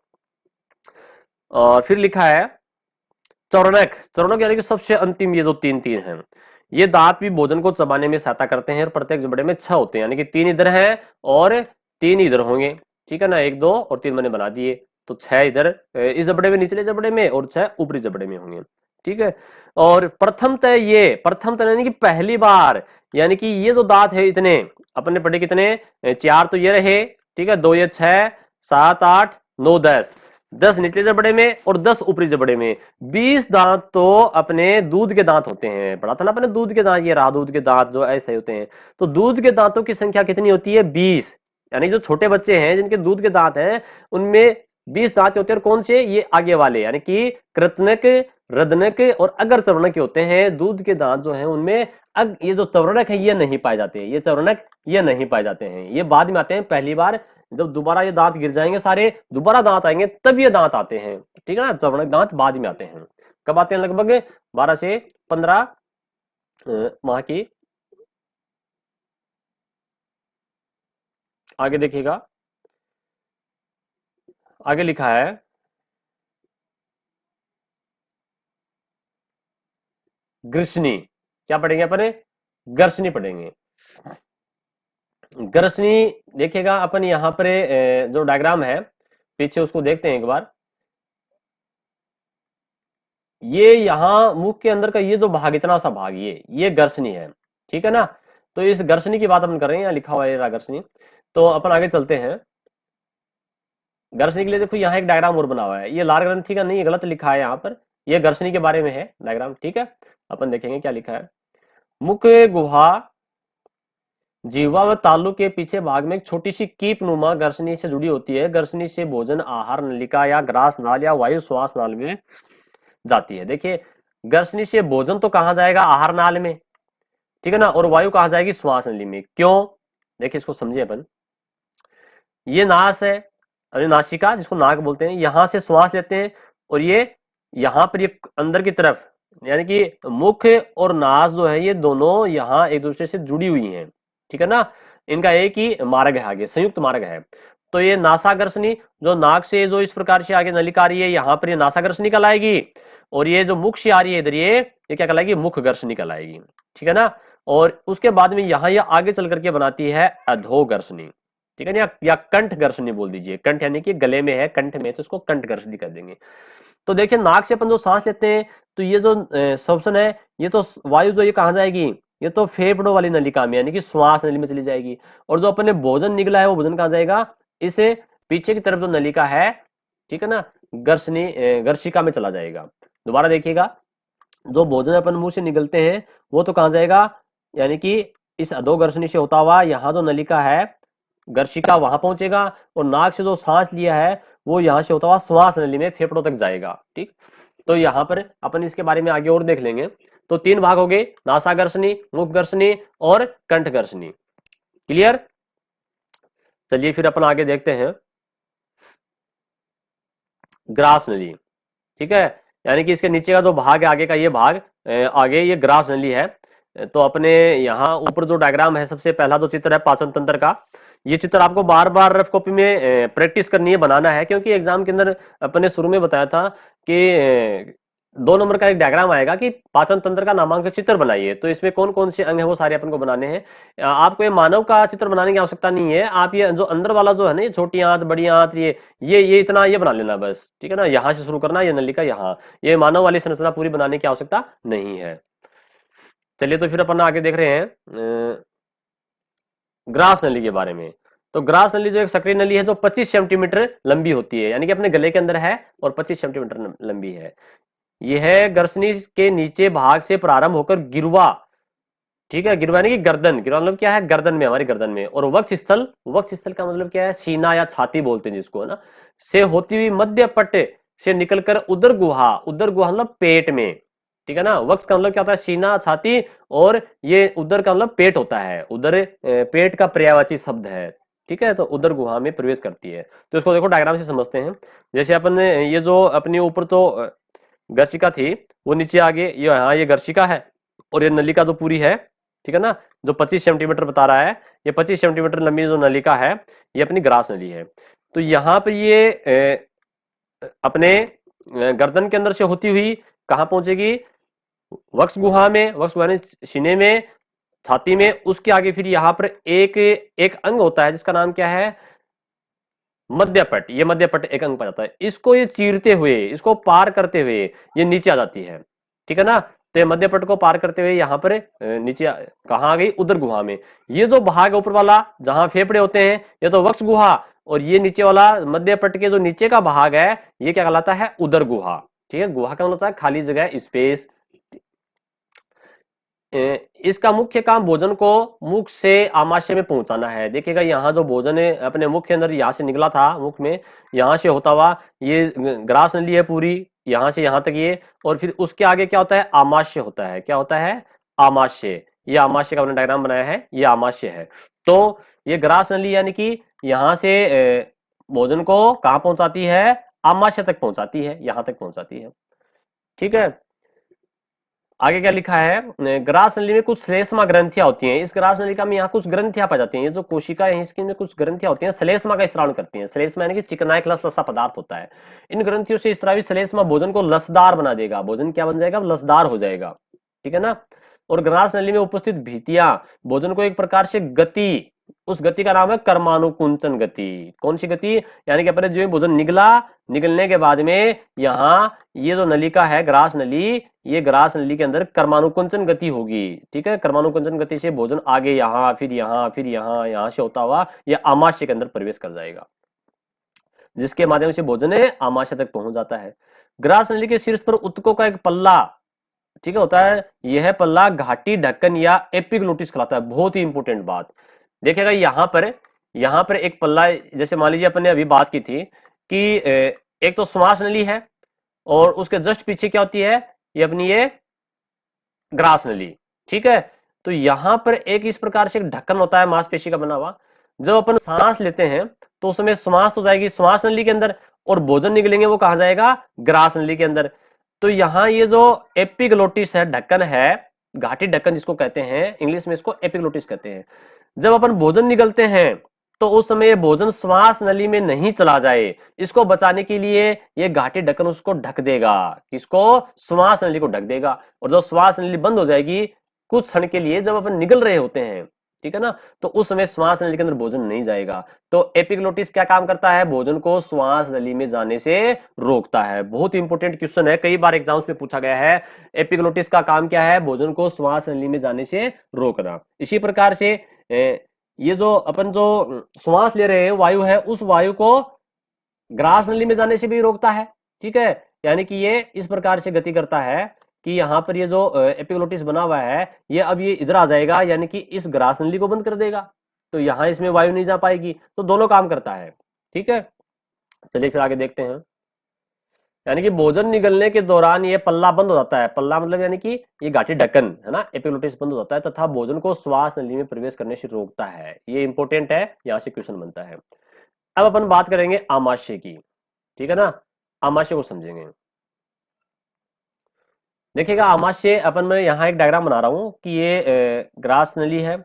[SPEAKER 1] और फिर लिखा है चौरणक। चौरणक यानी कि सबसे अंतिम ये जो 3 हैं, ये दांत भी भोजन को चबाने में सहायता करते हैं। और प्रत्येक जबड़े में 6 होते हैं, यानी कि 3 इधर हैं और 3 इधर होंगे। ठीक है ना, 1, 2 और 3 मैंने बना दिए, तो 6 इधर इस जबड़े में, निचले जबड़े में, और 6 ऊपरी जबड़े में होंगे। ठीक है, और प्रथम तय यानी कि पहली बार, यानी कि ये जो दांत है इतने अपने पढ़े कितने? 4 तो ये रहे। ठीक है, 2 ये 6, 7 8 9 10, 10 निचले जबड़े में और 10 ऊपरी जबड़े में। 20 दांत तो अपने दूध के दांत होते हैं, पढ़ा था ना अपने दूध के दांत, ये रहा दूध के दांत जो ऐसे होते हैं। तो दूध के दांतों की संख्या कितनी होती है? 20। यानी जो छोटे बच्चे हैं जिनके दूध के दांत हैं उनमें 20 दांत होते हैं। और कौन से? ये आगे वाले, यानी कि कृतनक, रदनक और अगर चवर्णक के होते हैं। दूध के दांत जो हैं उनमें ये जो चवर्णक है ये नहीं पाए जाते, ये चवर्णक ये नहीं पाए जाते हैं, ये बाद में आते हैं। पहली बार जब दोबारा ये दांत गिर जाएंगे सारे, दोबारा दांत आएंगे तब ये दांत आते हैं, ठीक है ना। चवर्णक दांत बाद में आते हैं। कब आते हैं? लगभग 12 से 15 माह की। आगे देखिएगा, आगे लिखा है ग्रसनी। क्या पढ़ेंगे अपने? गर्सनी पढ़ेंगे। गर्सनी देखिएगा अपन यहाँ पर जो डायग्राम है पीछे उसको देखते हैं एक बार। ये यहाँ मुख के अंदर का ये जो भाग, इतना सा भाग, ये गर्सनी है, ठीक है ना। तो इस गर्सनी की बात अपन कर रहे हैं, यहाँ लिखा हुआ है ये गर्सनी। तो अपन आगे चलते हैं। गर्सनी के लिए देखो यहाँ एक डायग्राम और बना हुआ है, ये लाल ग्रंथि का नहीं है, गलत लिखा है यहाँ पर। ये गर्सनी के बारे में है डायग्राम, ठीक है। अपन देखेंगे क्या लिखा है। मुख गुहा जीवा व तालु के पीछे भाग में एक छोटी सी कीप नुमा गर्सनी से जुड़ी होती है। गर्सनी से भोजन आहार नलिका या ग्रास नाल या वायु श्वास नाल में जाती है। देखिए गर्सनी से भोजन तो कहां जाएगा? आहार नाल में, ठीक है ना। और वायु कहां जाएगी? श्वास नली में। क्यों? देखिए इसको समझिए अपन। ये नास है, अरे नासिका जिसको नाक बोलते हैं, यहां से श्वास लेते हैं और ये यहां पर ये अंदर की तरफ, यानी कि मुख और नास जो है ये दोनों यहां एक दूसरे से जुड़ी हुई हैं, ठीक है ना। इनका एक ही मार्ग है, आगे संयुक्त मार्ग है। तो ये नासाग्रसनी जो नाक से जो इस प्रकार से आगे नलिका आ रही है, यहां पर ये नासाग्रसनी कहलाएगी। और ये जो मुख से आ रही है इधर, ये क्या कहलाएगी? मुख गर्सनी कहलाएगी, ठीक है ना। और उसके बाद में यहां ये आगे चल करके बनाती है अधोगर्सनी, ठीक है ना। या कंठ गर्सनी बोल दीजिए। कंठ यानी कि गले में है, कंठ में, तो इसको कंठ गर्सनी कर देंगे। तो देखिए नाक से अपन जो सांस लेते हैं तो ये जो श्वसन है, ये तो वायु जो ये कहां जाएगी? ये तो फेफड़ों वाली नलिका में, यानी कि श्वास नली में चली जाएगी। और जो अपने भोजन निकला है वो भोजन कहां जाएगा? इसे पीछे की तरफ जो नलिका है, ठीक है ना, गर्सनी गर्शिका में चला जाएगा। दोबारा देखिएगा, जो भोजन अपन मुंह से निकलते हैं वो तो कहां जाएगा? यानी कि इस अधोगर्षणी से होता हुआ यहाँ जो नलिका है गर्शिका वहां पहुंचेगा। और नाक से जो सांस लिया है वो यहां से होता हुआ श्वास नली में फेफड़ों तक जाएगा, ठीक। तो यहाँ पर अपन इसके बारे में आगे और देख लेंगे। तो 3 भाग हो गए, नासागर्षणी, मुख गर्षणी और कंठ गर्षणी। क्लियर? चलिए फिर अपन आगे देखते हैं ग्रास नली, ठीक है। यानी कि इसके नीचे का जो भाग है, आगे का ये भाग, आगे ये ग्रास नली है। तो अपने यहाँ ऊपर जो डायग्राम है, सबसे पहला जो चित्र है पाचन तंत्र का, ये चित्र आपको बार बार रफ कॉपी में प्रैक्टिस करनी है, बनाना है। क्योंकि एग्जाम के अंदर अपने शुरू में बताया था कि 2 नंबर का एक डायग्राम आएगा कि पाचन तंत्र का नामांकित चित्र बनाइए। तो इसमें कौन कौन से अंग है वो सारे अपन को बनाने हैं। आपको ये मानव का चित्र बनाने की आवश्यकता नहीं है। आप ये जो अंदर वाला जो है ना, ये छोटी आंत, बड़ी आंत, ये इतना ये बना लेना बस, ठीक है ना। यहाँ से शुरू करना, ये नलिका यहाँ, ये मानव वाली संरचना पूरी बनाने की आवश्यकता नहीं है। चलिए तो फिर अपन आगे देख रहे हैं ग्रास नली के बारे में। तो ग्रास नली जो एक सक्रिय नली है जो 25 सेंटीमीटर लंबी होती है, यानी कि अपने गले के अंदर है और 25 सेंटीमीटर लंबी है। यह गर्सनी के नीचे भाग से प्रारंभ होकर गिरवा, ठीक है, गिरवा यानी कि गर्दन, गिरवा मतलब क्या है? गर्दन में, हमारी गर्दन में। और वक्ष स्थल, वक्ष स्थल का मतलब क्या है? सीना या छाती बोलते हैं जिसको, है ना, से होती हुई मध्य पट्ट से निकलकर उदर गुहा, उदर गुहा मतलब पेट में, ठीक है ना। वक्ष का मतलब क्या होता है? सीना, छाती। और ये उदर का मतलब पेट होता है, उदर पेट का पर्यायवाची शब्द है, ठीक है। तो उदर गुहा में प्रवेश करती है। तो इसको देखो डायग्राम से समझते हैं। जैसे अपन ने ये जो अपने ऊपर तो गर्शिका थी वो नीचे आगे ये, यहाँ ये गर्शिका है और ये नलिका जो पूरी है, ठीक है ना, जो 25 सेंटीमीटर बता रहा है, ये 25 सेंटीमीटर लंबी जो नलिका है ये अपनी ग्रास नली है। तो यहाँ पे ये अपने गर्दन के अंदर से होती हुई कहाँ पहुंचेगी? वक्ष गुहा में, वक्ष गुहा ने सीने में, छाती में। उसके आगे फिर यहाँ पर एक अंग होता है जिसका नाम क्या है? मध्यपट। ये मध्यपट एक अंग पर जाता है। इसको ये चीरते हुए, इसको पार करते हुए ये नीचे आ जाती है, ठीक है ना। तो ये मध्य पट को पार करते हुए यहाँ पर नीचे कहाँ आ गई, उदर गुहा में। ये जो भाग ऊपर वाला जहां फेफड़े होते हैं ये तो वक्ष गुहा, और ये नीचे वाला मध्य पट के जो नीचे का भाग है ये क्या कहलाता है, उदर गुहा। ठीक है, गुहा का मतलब होता है खाली जगह, स्पेस। इसका मुख्य काम भोजन को मुख से आमाशय में पहुंचाना है। देखिएगा यहाँ जो भोजन है अपने मुख के अंदर यहाँ से निकला था मुख में, यहाँ से होता हुआ ये ग्रास नली है पूरी, यहाँ से यहाँ तक ये, और फिर उसके आगे क्या होता है, आमाशय होता है। क्या होता है, आमाशय। ये आमाशय का हमने डायग्राम बनाया है, ये आमाशय है। तो ये ग्रास नली यानी कि यहाँ से भोजन को कहाँ पहुंचाती है, आमाशय तक पहुंचाती है, यहाँ तक पहुंचाती है। ठीक है, आगे क्या लिखा है, ग्रास नली में कुछ श्लेष्मा ग्रंथियां होती हैं। इस ग्रास नलिका में यहाँ कुछ ग्रंथियां पाई जाती हैं। ये जो कोशिका है इसके में कुछ ग्रंथियां होती हैं, श्लेष्मा का स्राव करती हैं। श्लेष्मा यानी कि चिकना एक लसा पदार्थ होता है। इन ग्रंथियों से स्रावित श्लेष्मा भोजन को लसदार बना देगा। भोजन क्या बन जाएगा, लसदार हो जाएगा। ठीक है ना। और ग्रास नली में उपस्थित भीतियां भोजन को एक प्रकार से गति, उस गति का नाम है कर्मानुकुंचन गति। कौन सी गति, यानी कि अपने जो भोजन निगला, निगलने के बाद में यहाँ ये जो नलिका है ग्रास नली, ये ग्रास नली के अंदर कर्मानुकुंचन गति होगी। ठीक है, कर्मानुकुंचन गति से भोजन आगे यहाँ, फिर यहाँ, फिर यहाँ, यहाँ से होता हुआ ये आमाशय के अंदर प्रवेश कर जाएगा, जिसके माध्यम से भोजन आमाशय तक पहुंच जाता है। ग्रास नली के शीर्ष पर उत्तकों का एक पल्ला, ठीक है, होता है। यह पल्ला घाटी ढक्कन या एपिग्लोटिस कहलाता है। बहुत ही इंपॉर्टेंट बात देखिएगा, यहाँ पर एक पल्ला, जैसे मान लीजिए अपन ने अभी बात की थी कि एक तो श्वास नली है और उसके जस्ट पीछे क्या होती है, ये अपनी ये ग्रास नली। ठीक है, तो यहां पर एक इस प्रकार से ढक्कन होता है मांसपेशी का बना हुआ। जब अपन सांस लेते हैं तो उसमें श्वास तो जाएगी श्वास नली के अंदर, और भोजन निकलेंगे वो कहां जाएगा, ग्रास नली के अंदर। तो यहाँ ये जो एपिग्लोटिस है, ढक्कन है, घाटी ढक्कन जिसको कहते हैं, इंग्लिश में इसको एपिग्लोटिस कहते हैं। जब अपन भोजन निगलते हैं तो उस समय भोजन श्वास नली में नहीं चला जाए, इसको बचाने के लिए ये घाटी ढक्कन उसको ढक देगा। किसको, श्वास नली को ढक देगा। और जब श्वास नली बंद हो जाएगी कुछ क्षण के लिए, जब अपन निगल रहे होते हैं, ठीक है ना, तो उस समय श्वास नली के अंदर भोजन नहीं जाएगा। तो एपिग्लोटिस क्या काम करता है, भोजन को श्वास नली में जाने से रोकता है। बहुत इंपॉर्टेंट क्वेश्चन है, कई बार एग्जाम्स में पूछा गया है। एपिग्लोटिस का काम क्या है, भोजन को श्वास नली में जाने से रोकना। इसी प्रकार से ये जो अपन जो श्वास ले रहे हैं वायु है, उस वायु को ग्रास नली में जाने से भी रोकता है। ठीक है, यानी कि ये इस प्रकार से गति करता है कि यहाँ पर ये जो एपिग्लोटिस बना हुआ है ये अब ये इधर आ जाएगा, यानी कि इस ग्रास नली को बंद कर देगा, तो यहाँ इसमें वायु नहीं जा पाएगी। तो दोनों काम करता है। ठीक है, चलिए फिर आगे देखते हैं। यानी कि भोजन निगलने के दौरान ये पल्ला बंद हो जाता है। पल्ला मतलब यानी कि ये घाटी ढक्कन है ना, एपिग्लोटिस बंद हो जाता है तथा भोजन को श्वास नली में प्रवेश करने से रोकता है। ये इंपॉर्टेंट है, यहां से क्वेश्चन बनता है। अब अपन बात करेंगे आमाशय की। ठीक है ना, आमाशय को समझेंगे। देखिएगा आमाशय, अपन मैं यहाँ एक डायग्राम बना रहा हूं कि ये ग्रास नली है,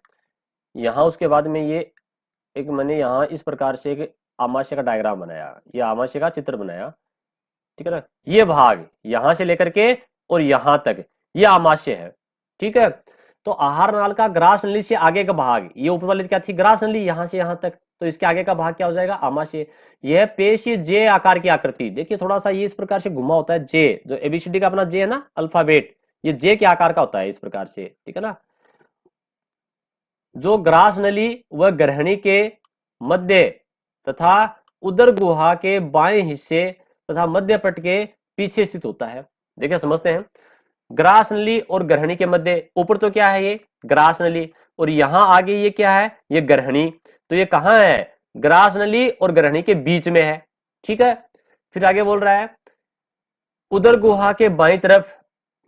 [SPEAKER 1] यहाँ उसके बाद में ये एक मैंने यहाँ इस प्रकार से एक आमाशय का डायग्राम बनाया, ये आमाशय का चित्र बनाया। ठीक है ना, ये भाग यहां से लेकर के और यहां तक ये आमाशय है। ठीक है, तो आहार नाल का ग्रास नली से आगे का भाग, ये ऊपर वाली क्या थी, ग्रास नली, यहां से यहां तक, तो इसके आगे का भाग क्या हो जाएगा, आमाशय। यह पेशी जे आकार की आकृति, देखिए थोड़ा सा ये इस प्रकार से घुमा होता है, जे जो एबीसीडी का अपना जे है ना, अल्फाबेट, ये जे के आकार का होता है इस प्रकार से। ठीक है ना, जो ग्रास नली व ग्रहणी के मध्य तथा उदर गुहा के बाएं हिस्से तथा मध्य पट के पीछे स्थित होता है। देखिए समझते हैं, ग्रास नली और ग्रहणी के मध्य, ऊपर तो क्या है ये ग्रास नली, और यहां आगे ये क्या है, ये ग्रहणी। तो ये कहां है, ग्रास नली और ग्रहणी के बीच में है। ठीक है, फिर आगे बोल रहा है उदर गुहा के बाईं तरफ,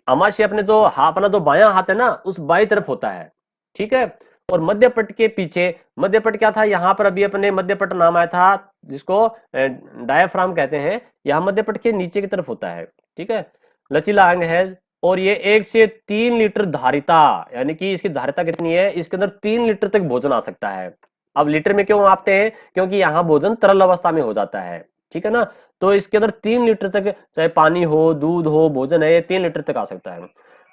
[SPEAKER 1] आमाशय अपने जो अपना जो बायां हाथ है ना उस बाईं तरफ होता है। ठीक है, और मध्य पट के पीछे, मध्य पट क्या था, यहां पर अभी अपने मध्य पट नाम आया था जिसको डायफ्राम कहते हैं, यहां मध्य पट के नीचे की तरफ होता है। ठीक है, लचीला अंग है, और ये 1 से 3 लीटर धारिता, यानी कि इसकी धारिता कितनी है, इसके अंदर 3 लीटर तक भोजन आ सकता है। अब लीटर में क्यों मापते हैं, क्योंकि यहाँ भोजन तरल अवस्था में हो जाता है। ठीक है ना, तो इसके अंदर 3 लीटर तक, चाहे पानी हो, दूध हो, भोजन है, ये 3 लीटर तक आ सकता है।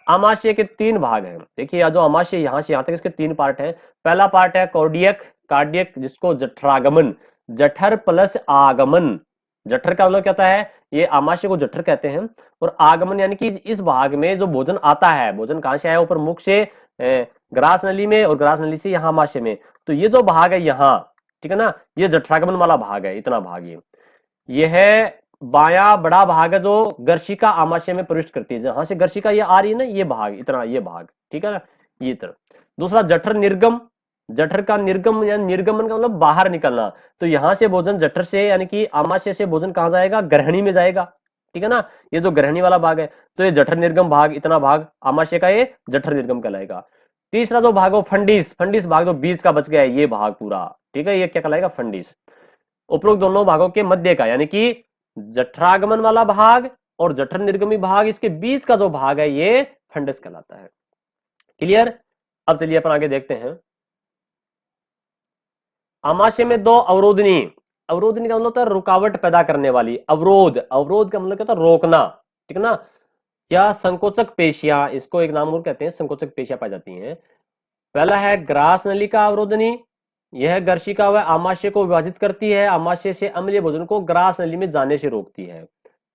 [SPEAKER 1] आमाशय के 3 भाग हैं। देखिए जो आमाशय यहां से यहां तक, इसके 3 पार्ट हैं। पहला पार्ट है कार्डियक, कार्डियक जिसको जठरागमन, जठर प्लस आगमन, जठर का मतलब क्या होता है, ये आमाशय को जठर कहते हैं। और आगमन यानी कि इस भाग में जो भोजन आता है, भोजन कहां से आया, ऊपर मुख से ग्रास नली में, और ग्रास नली से यहाँ आमाशय में। तो ये जो भाग है यहाँ, ठीक है ना, ये जठरागमन वाला भाग है, इतना भाग ये है बाया बड़ा भाग है जो गर्शिका आमाशय में प्रविष्ट करती है, जहां से गर्शिका ये आ रही है ना, ये भाग, इतना ये भाग, ठीक है ना, ये तरह। दूसरा जठर निर्गम, जठर का निर्गम या निर्गमन का मतलब बाहर निकलना। तो यहां से भोजन जठर से यानी कि आमाशय से भोजन कहां जाएगा, ग्रहणी में जाएगा, ठीक है ना, ये जो ग्रहणी वाला भाग है। तो ये जठर निर्गम भाग, इतना भाग आमाशय का, ये जठर निर्गम कहलाएगा। तीसरा जो भाग वो फंडिस, फंडिस भाग जो बीज का बच गया है, ये भाग पूरा, ठीक है, ये क्या कहलाएगा, फंडिस। उपरोक्त दोनों भागों के मध्य का यानी कि जठरागमन वाला भाग और जठर निर्गमी भाग, इसके बीच का जो भाग है ये फंडस कहलाता है। क्लियर। अब चलिए अपन आगे देखते हैं। आमाशय में दो अवरोधनी, अवरोधनी का मतलब होता है रुकावट पैदा करने वाली, अवरोध, अवरोध का मतलब क्या होता है, रोकना, ठीक है ना, या संकोचक पेशियां, इसको एक नाम और कहते हैं, संकोचक पेशियां पाई जाती हैं। पहला है ग्रास नलिका अवरोधनी, यह गर्शिका व आमाशय को विभाजित करती है, आमाशय से अम्लीय भोजन को ग्रास नली में जाने से रोकती है,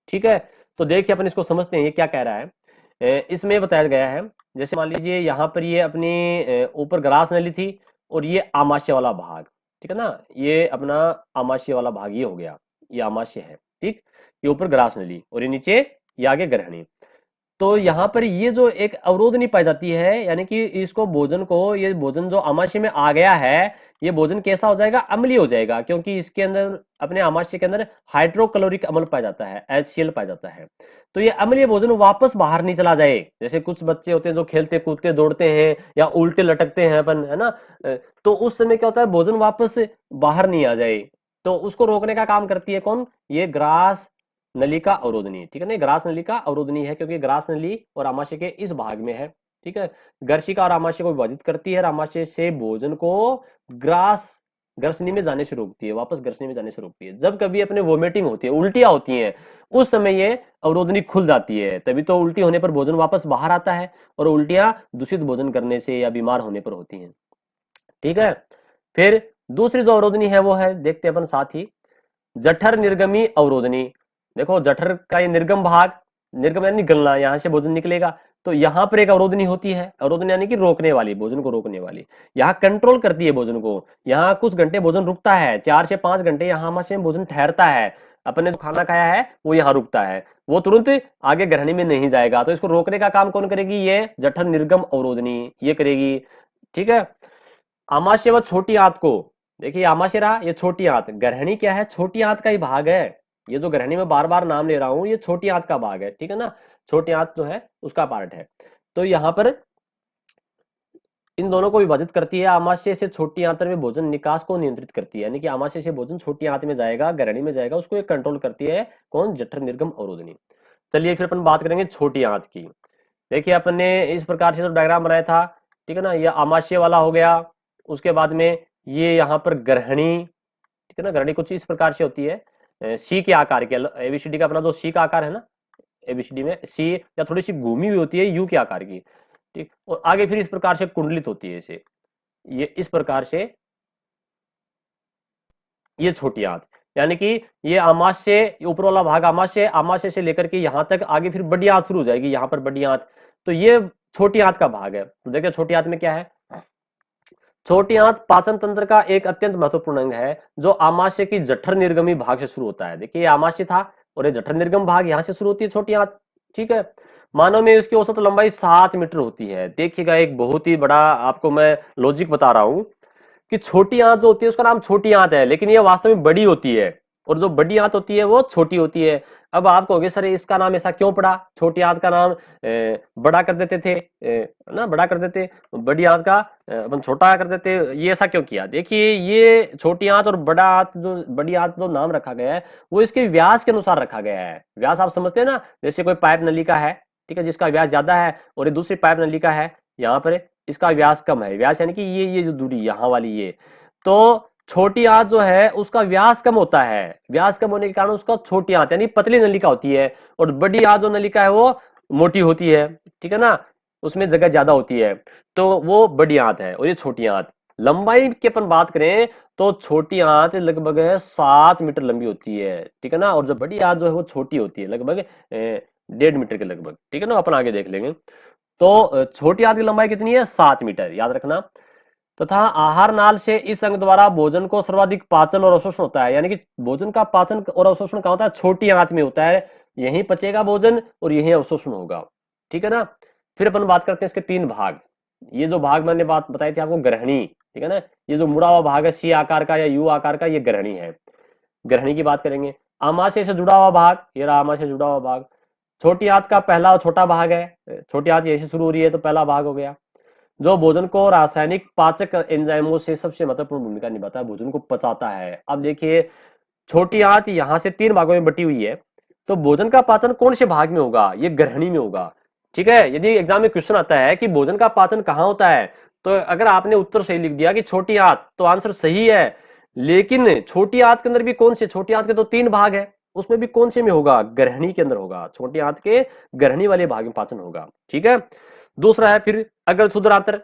[SPEAKER 1] ठीक है। तो देखिए अपन इसको समझते हैं, ये क्या कह रहा है। इसमें बताया गया है, जैसे मान लीजिए यहाँ पर ये अपनी ऊपर ग्रास नली थी और ये आमाशय वाला भाग, ठीक है ना, ये अपना आमाशय वाला भाग ये हो गया, ये आमाशय है, ठीक, ये ऊपर ग्रास नली और ये नीचे, ये आगे ग्रहणी। तो यहाँ पर ये जो एक अवरोध नहीं पाई जाती है, यानी कि इसको भोजन को, ये भोजन जो आमाशय में आ गया है, ये भोजन कैसा हो जाएगा, अम्लीय हो जाएगा, क्योंकि इसके अंदर, अपने आमाशय के अंदर हाइड्रोक्लोरिक अम्ल पाया जाता है, HCl पाया जाता है। तो ये अम्लीय भोजन वापस बाहर नहीं चला जाए, जैसे कुछ बच्चे होते हैं जो खेलते कूदते दौड़ते हैं या उल्टे लटकते हैं अपन, है ना, तो उस समय क्या होता है, भोजन वापस बाहर नहीं आ जाए, तो उसको रोकने का काम करती है कौन, ये ग्रास नलिका अवरोधनी, ठीक है ना, ग्रास नलिका अवरोधनी है, क्योंकि ग्रास नली और आमाशय के इस भाग में है, ठीक है। गर्शिका और आमाशय को विभाजित करती है, आमाशय से भोजन को ग्रास ग्रसनी में जाने से रोकती है, वापस ग्रसनी में जाने से रोकती है। जब कभी अपने वोमिटिंग होती है, उल्टियां होती हैं, उस समय ये अवरोधनी खुल जाती है, तभी तो उल्टी होने पर भोजन वापस बाहर आता है, और उल्टियां दूषित भोजन करने से या बीमार होने पर होती हैं, ठीक है। फिर दूसरी जो अवरोधनी है वो है, देखते हैं अपन साथ ही, जठर निर्गमी अवरोधनी। देखो जठर का ये निर्गम भाग, निर्गम यानी निकलना, यहां से भोजन निकलेगा, तो यहां पर एक अवरोधनी होती है, अवरोधनी यानी कि रोकने वाली, भोजन को रोकने वाली, यहाँ कंट्रोल करती है भोजन को। यहाँ कुछ घंटे भोजन रुकता है, 4 से 5 घंटे यहाँ आमाशय में भोजन ठहरता है, अपने जो खाना खाया है वो यहाँ रुकता है, वो तुरंत आगे ग्रहणी में नहीं जाएगा। तो इसको रोकने का काम कौन करेगी, ये जठर निर्गम अवरोधनी ये करेगी, ठीक है। आमाशय व छोटी आंत को, देखिए आमाशय रहा, ये छोटी आंत, ग्रहणी क्या है, छोटी आंत का ही भाग है, ये जो ग्रहणी में बार बार नाम ले रहा हूं, ये छोटी आंत का भाग है, ठीक है ना, छोटी आंत जो है उसका पार्ट है। तो यहाँ पर इन दोनों को विभाजित करती है, आमाशय से छोटी आंत में भोजन निकास को नियंत्रित करती है, यानी कि आमाशय से भोजन छोटी आंत में जाएगा, ग्रहणी में जाएगा, उसको एक कंट्रोल करती है कौन, जठर निर्गम अवरोधनी। चलिए फिर अपन बात करेंगे छोटी आंत की। देखिए अपन ने इस प्रकार से तो डायग्राम बनाया था, ठीक है ना, ये आमाशय वाला हो गया, उसके बाद में ये यहाँ पर ग्रहणी, ठीक है ना, ग्रहणी कुछ इस प्रकार से होती है, सी के आकार के, एबीसीडी का अपना जो सी का आकार है ना, एबीसीडी में सी या थोड़ी सी घूमी हुई होती है यू के आकार की, ठीक, और आगे फिर इस प्रकार से कुंडलित होती है इसे, ये इस प्रकार से, ये छोटी आंत, यानी कि ये आमाशय, ऊपर वाला भाग आमाशय, आमाशय से लेकर के यहां तक आगे फिर बड़ी आंत शुरू हो जाएगी, यहां पर बड़ी आंत, तो ये छोटी आंत का भाग है। तो देखिए छोटी आंत में क्या है, छोटी आंत पाचन तंत्र का एक अत्यंत महत्वपूर्ण अंग है, जो आमाशय की जठर निर्गमी भाग से शुरू होता है। देखिए ये आमाशय था और ये जठर निर्गम भाग यहां से शुरू होती है छोटी आंत, ठीक है। मानव में इसकी औसत लंबाई 7 मीटर होती है। देखिएगा एक बहुत ही बड़ा आपको मैं लॉजिक बता रहा हूं कि छोटी आंत जो होती है उसका नाम छोटी आंत है, लेकिन ये वास्तव में बड़ी होती है, और जो बड़ी आंत होती है वो छोटी होती है। अब आप कहोगे सर इसका नाम ऐसा क्यों पड़ा, छोटी आंत का नाम बड़ा कर देते थे, ना बड़ा कर देते, बड़ी आंत का अपन छोटा कर देते, ये ऐसा क्यों किया। देखिए ये छोटी आंत और बड़ा आंत, जो बड़ी आंत जो नाम रखा गया है वो इसके व्यास के अनुसार रखा गया है। व्यास आप समझते हैं ना, जैसे कोई पाइप नलिका है, ठीक है, जिसका व्यास ज्यादा है, और ये दूसरी पाइप नलिका है, यहाँ पर इसका व्यास कम है, व्यास यानी कि ये जो दूरी यहाँ वाली ये, तो छोटी आंत जो है उसका व्यास कम होता है, व्यास कम होने के कारण उसका छोटी आंत यानी पतली नलिका होती है, और बड़ी आंत जो नलिका है वो मोटी होती है, ठीक है ना, उसमें जगह ज्यादा होती है, तो वो बड़ी आंत है और ये छोटी आंत। लंबाई की अपन बात करें तो छोटी आंत लगभग 7 मीटर लंबी होती है, ठीक है ना, और जो बड़ी आंत जो है वो छोटी होती है, लगभग 1.5 मीटर के लगभग, ठीक है ना, अपन आगे देख लेंगे। तो छोटी आंत की लंबाई कितनी है, 7 मीटर, याद रखना। तथा आहार नाल से इस अंग द्वारा भोजन को सर्वाधिक पाचन और अवशोषण होता है, यानी कि भोजन का पाचन और अवशोषण कहाँ होता है, छोटी आंत में होता है, यहीं पचेगा भोजन और यहीं अवशोषण होगा, ठीक है ना। फिर अपन बात करते हैं इसके 3 भाग। ये जो भाग मैंने बात बताई थी आपको, ग्रहणी, ठीक है ना, ये जो मुड़ा हुआ भाग है सी आकार का या यू आकार का, ये ग्रहणी है। ग्रहणी की बात करेंगे। आमाशय से जुड़ा हुआ भाग, ये रहा आमाशय से जुड़ा हुआ भाग। छोटी आंत का पहला और छोटा भाग है, छोटी आंत यहीं से शुरू हो रही है तो पहला भाग हो गया, जो भोजन को रासायनिक पाचक एंजाइमों से सबसे महत्वपूर्ण भूमिका निभाता है, भोजन को पचाता है। अब देखिए, छोटी आंत यहां से 3 भागों में बटी हुई है, तो भोजन का पाचन कौन से भाग में होगा, ये ग्रहणी में होगा, ठीक है। यदि एग्जाम में क्वेश्चन आता है कि भोजन का पाचन कहां होता है, तो अगर आपने उत्तर सही लिख दिया कि छोटी आंत, तो आंसर सही है। लेकिन छोटी आंत के अंदर भी कौन से, छोटी आंत के तो 3 भाग है, उसमें भी कौन से में होगा, ग्रहणी के अंदर होगा, छोटी आंत के ग्रहणी वाले भाग में पाचन होगा, ठीक है। दूसरा है फिर अगर क्षुद्रांतर।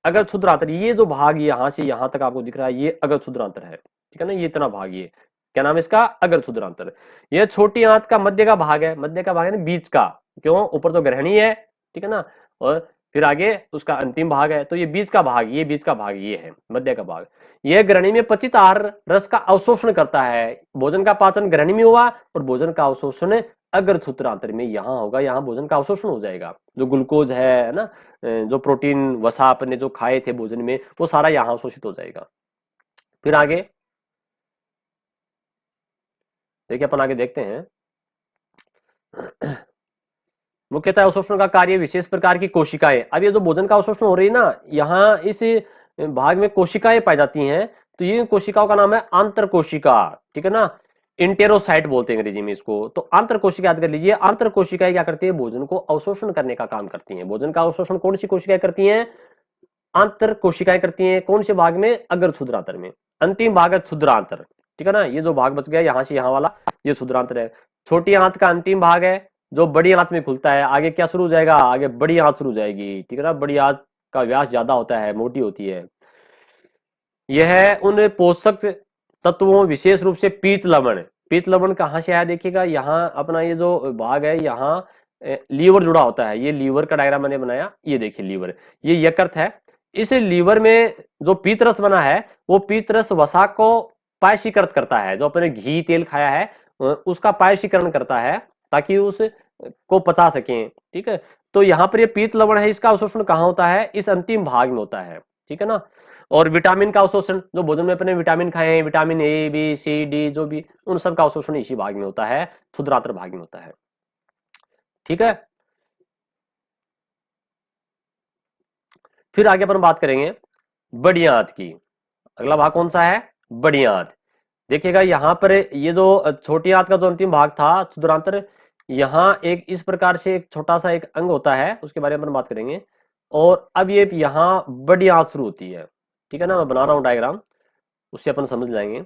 [SPEAKER 1] अगर क्षुद्रांतर, ये जो भाग यहां से यहां तक आपको दिख रहा है, ये अगर क्षुद्रांतर है, ठीक है ना, ये इतना भाग, ये क्या नाम है इसका, अगर क्षुद्रांतर। ये छोटी आंत का मध्य का भाग है, मध्य का भाग है ना, बीच का, क्यों, ऊपर तो ग्रहणी है, ठीक है ना, और फिर आगे उसका अंतिम भाग है, तो ये बीच का भाग, ये बीच का भाग ये है मध्य का भाग। यह ग्रहणी में पचित आहार रस का अवशोषण करता है, भोजन का पाचन ग्रहणी में हुआ और भोजन का अवशोषण अगर सूत्रांतर में यहां होगा, यहां भोजन का अवशोषण हो जाएगा, जो ग्लूकोज है ना, जो प्रोटीन वसा आपने जो खाए थे भोजन में, वो सारा यहां अवशोषित हो जाएगा। फिर आगे देखिए, अपन आगे देखते हैं। मुख्यतः अवशोषण का कार्य विशेष प्रकार की कोशिकाएं, अब ये जो भोजन का अवशोषण हो रही है ना, यहाँ इस भाग में कोशिकाएं पाई जाती हैं, तो ये कोशिकाओं का नाम है आंतर कोशिका, ठीक है ना, इंटेरोसाइट बोलते हैं अंग्रेजी में इसको। तो आंतर कोशिका याद कर लीजिए, आंतर कोशिकाएं क्या करती है, भोजन को अवशोषण करने का काम करती हैं। भोजन का अवशोषण कौन सी कोशिकाएं करती हैं, आंतर कोशिकाएं करती हैं, कौन से भाग में, अगर क्षुद्रांतर में। अंतिम भाग है क्षुद्रांतर, ठीक है ना, ये जो भाग बच गया यहां से यहां वाला, ये क्षुद्रांतर है। छोटी आंत का अंतिम भाग है, जो बड़ी आंत में खुलता है। आगे क्या शुरू हो जाएगा, आगे बड़ी आंत शुरू हो जाएगी, ठीक है ना, बड़ी आंत का व्यास ज्यादा होता है, मोटी होती है। यह उन पोषक तत्वों, विशेष रूप से पीत लवण, पीत लवण कहां से आया देखिएगा, यहाँ अपना ये जो भाग है, यहाँ लीवर जुड़ा होता है, ये लीवर का डायग्राम मैंने बनाया, ये देखिए लीवर, ये यकृत है। इस लीवर में जो पीत रस बना है, वो पीत रस वसा को पायशीकृत करता है, जो अपने घी तेल खाया है उसका पायशीकरण करता है, ताकि उस को पचा सकें, ठीक है। तो यहाँ पर ये पीत लवण है, इसका अवशोषण कहाँ होता है, इस अंतिम भाग में होता है, ठीक है ना। और विटामिन का अवशोषण, जो भोजन में अपने विटामिन खाए हैं, vitamin A B C D जो भी, उन सब का अवशोषण इसी भाग में होता है, क्षुद्रांतर भाग में होता है, ठीक है। फिर आगे अपन बात करेंगे बड़ी आंत की। अगला भाग कौन सा है, बड़ी आंत। देखिएगा यहाँ पर ये जो छोटी आंत का जो अंतिम भाग था क्षुद्रांतर, यहाँ एक इस प्रकार से एक छोटा सा एक अंग होता है, उसके बारे में अपन बात करेंगे। और अब ये यहाँ बड़ी आंत शुरू होती है, ठीक है ना, मैं बना रहा हूँ डायग्राम, उससे अपन समझ जाएंगे।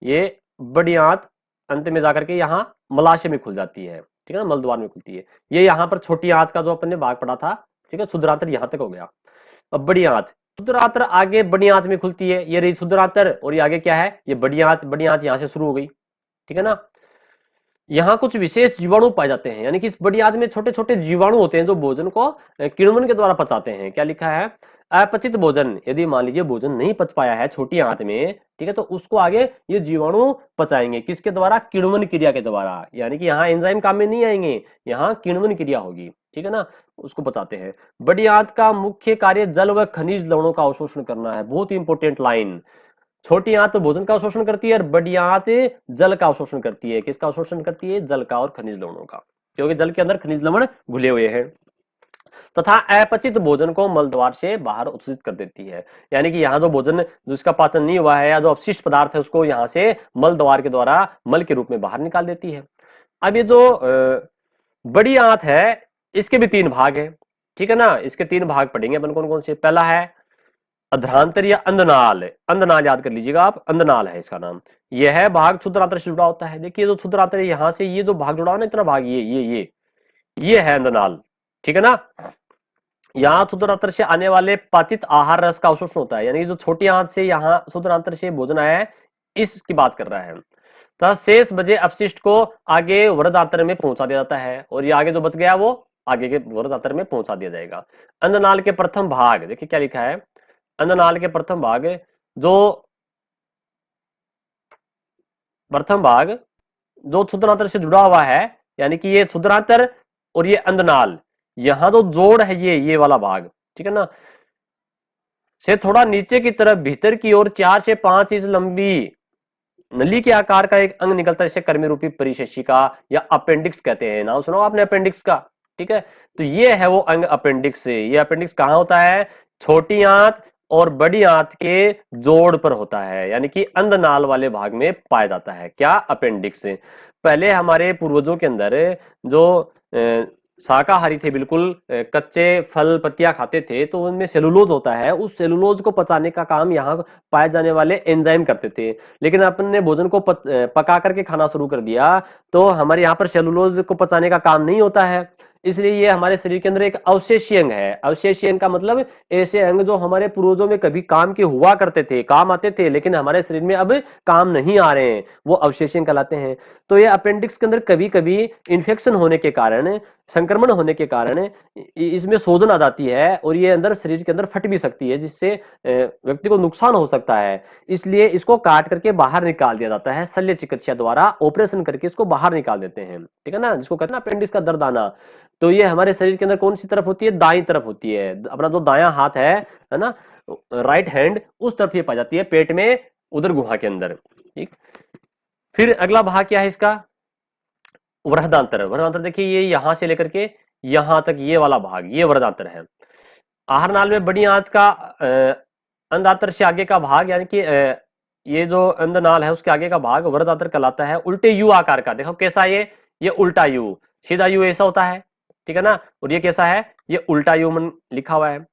[SPEAKER 1] ये बड़ी आंत अंत में जाकर के यहाँ मलाशय में खुल जाती है, ठीक है ना, मलद्वार में खुलती है। ये यहाँ पर छोटी आंत का जो अपन ने भाग पढ़ा था, ठीक है, क्षुद्रांतर यहाँ तक हो गया। अब बड़ी आंत, क्षुद्रांतर आगे बड़ी आंत में खुलती है, ये रही क्षुद्रांतर, और ये आगे क्या है, ये बड़ी आंत। बड़ी आंत यहाँ से शुरू हो गई, ठीक है ना। यहाँ कुछ विशेष जीवाणु पाए जाते हैं, यानी कि इस बड़ी आंत में छोटे छोटे जीवाणु होते हैं, जो भोजन को किण्वन के द्वारा पचाते हैं। क्या लिखा है, अपचित भोजन, यदि मान लीजिए भोजन नहीं पच पाया है छोटी आंत में, ठीक है, तो उसको आगे ये जीवाणु पचाएंगे, किसके द्वारा, किण्वन क्रिया के द्वारा, यानी कि यहाँ एंजाइम काम में नहीं आएंगे, यहाँ किण्वन क्रिया होगी, ठीक है ना, उसको पचाते हैं। बड़ी आंत का मुख्य कार्य जल व खनिज लवणों का अवशोषण करना है, बहुत ही इंपॉर्टेंट लाइन। छोटी आंत तो भोजन का अवशोषण करती है और बड़ी आंत जल का अवशोषण करती है। किसका अवशोषण करती है, जल का और खनिज लवणों का, क्योंकि जल के अंदर खनिज लवण घुले हुए हैं। तथा अपचित भोजन को मल द्वार से बाहर उत्सर्जित कर देती है, यानी कि यहाँ जो भोजन जिसका पाचन नहीं हुआ है या जो अपशिष्ट पदार्थ है, उसको यहाँ से मल द्वार के द्वारा मल के रूप में बाहर निकाल देती है। अब ये जो बड़ी आंत है, इसके भी 3 भाग है, ठीक है ना। इसके 3 भाग पढ़ेंगे अपन, कौन कौन से। पहला है अध्रांतर या अंधनाल, अंधनाल याद कर लीजिएगा आप, अंधनाल है इसका नाम। यह है भाग क्षुद्रांतर से जुड़ा होता है। देखिए जो क्षुद्रांतर है, यहाँ से ये जो भाग जुड़ा हो ना, इतना भाग, ये है अंधनाल, ठीक है ना। यहाँ क्षुद्रांत्र से आने वाले पाचित आहार रस का अवशोषण होता है, यानी कि जो छोटी आंत से यहाँ क्षुद्रांत्र से भोजन आया है इसकी बात कर रहा है। तथा शेष बचे अपशिष्ट को आगे वृहदांत्र में पहुंचा दिया जाता है, और ये आगे जो बच गया वो आगे के वृहदांत्र में पहुंचा दिया जाएगा। अन्ननाल के प्रथम भाग, देखिए क्या लिखा है, अन्ननाल के प्रथम भाग जो क्षुद्रांत्र से जुड़ा हुआ है, यानी कि ये क्षुद्रांत्र और ये अंधनाल, यहां तो जोड़ है ये वाला भाग, ठीक है ना, से थोड़ा नीचे की तरफ भीतर की ओर 4 से 5 इंच लंबी नली के आकार का एक अंग निकलता है, जिसे कर्मी रूपी परिशेषिका या अपेंडिक्स कहते हैं। नाम सुना आपने अपेंडिक्स का, ठीक है। तो ये है वो अंग अपेंडिक्स। ये अपेंडिक्स कहां होता है, छोटी आंत और बड़ी आंत के जोड़ पर होता है, यानी कि अंधनाल वाले भाग में पाया जाता है। क्या, अपेंडिक्स। पहले हमारे पूर्वजों के अंदर जो शाकाहारी थे, बिल्कुल कच्चे फल पत्तियां खाते थे, तो उनमें सेलुलोज होता है, उस सेलुलोज को पचाने का काम यहाँ पाए जाने वाले एंजाइम करते थे। लेकिन अपन ने भोजन को पका करके खाना शुरू कर दिया, तो हमारे यहाँ पर सेलुलोज को पचाने का काम नहीं होता है, इसलिए ये हमारे शरीर के अंदर एक अवशेषीय अंग है। अवशेषीय अंग का मतलब ऐसे अंग जो हमारे पूर्वजों में कभी काम के हुआ करते थे, काम आते थे, लेकिन हमारे शरीर में अब काम नहीं आ रहे हैं, वो अवशेषीय अंग कहलाते हैं। तो ये अपेंडिक्स के अंदर कभी कभी इन्फेक्शन होने के कारण, संक्रमण होने के कारण इसमें सोजन आ जाती है, और ये अंदर शरीर के अंदर फट भी सकती है, जिससे व्यक्ति को नुकसान हो सकता है। इसलिए इसको काट करके बाहर निकाल दिया जाता है, शल्य चिकित्सा द्वारा ऑपरेशन करके इसको बाहर निकाल देते हैं, ठीक है ना, जिसको कहते हैं अपेंडिक्स का दर्दाना। तो ये हमारे शरीर के अंदर कौन सी तरफ होती है, दाईं तरफ होती है। अपना जो दायां हाथ है ना, राइट हैंड, उस तरफ ये पाई जाती है, पेट में, उधर गुहा के अंदर, ठीक। फिर अगला भाग क्या है इसका, वृहदांतर। वृहदांतर देखिए ये यहां से लेकर के यहां तक ये वाला भाग, ये वृहदांतर है। आहार नाल में बड़ी आंत का अंधांतर से आगे का भाग, यानी कि ये जो अंधनाल है उसके आगे का भाग वृहदांतर कहलाता है। उल्टे यू आकार का, देखो कैसा ये उल्टा यू, सीधा यू ऐसा होता है, ठीक है ना, और ये कैसा है, ये उल्टा यू लिखा हुआ है।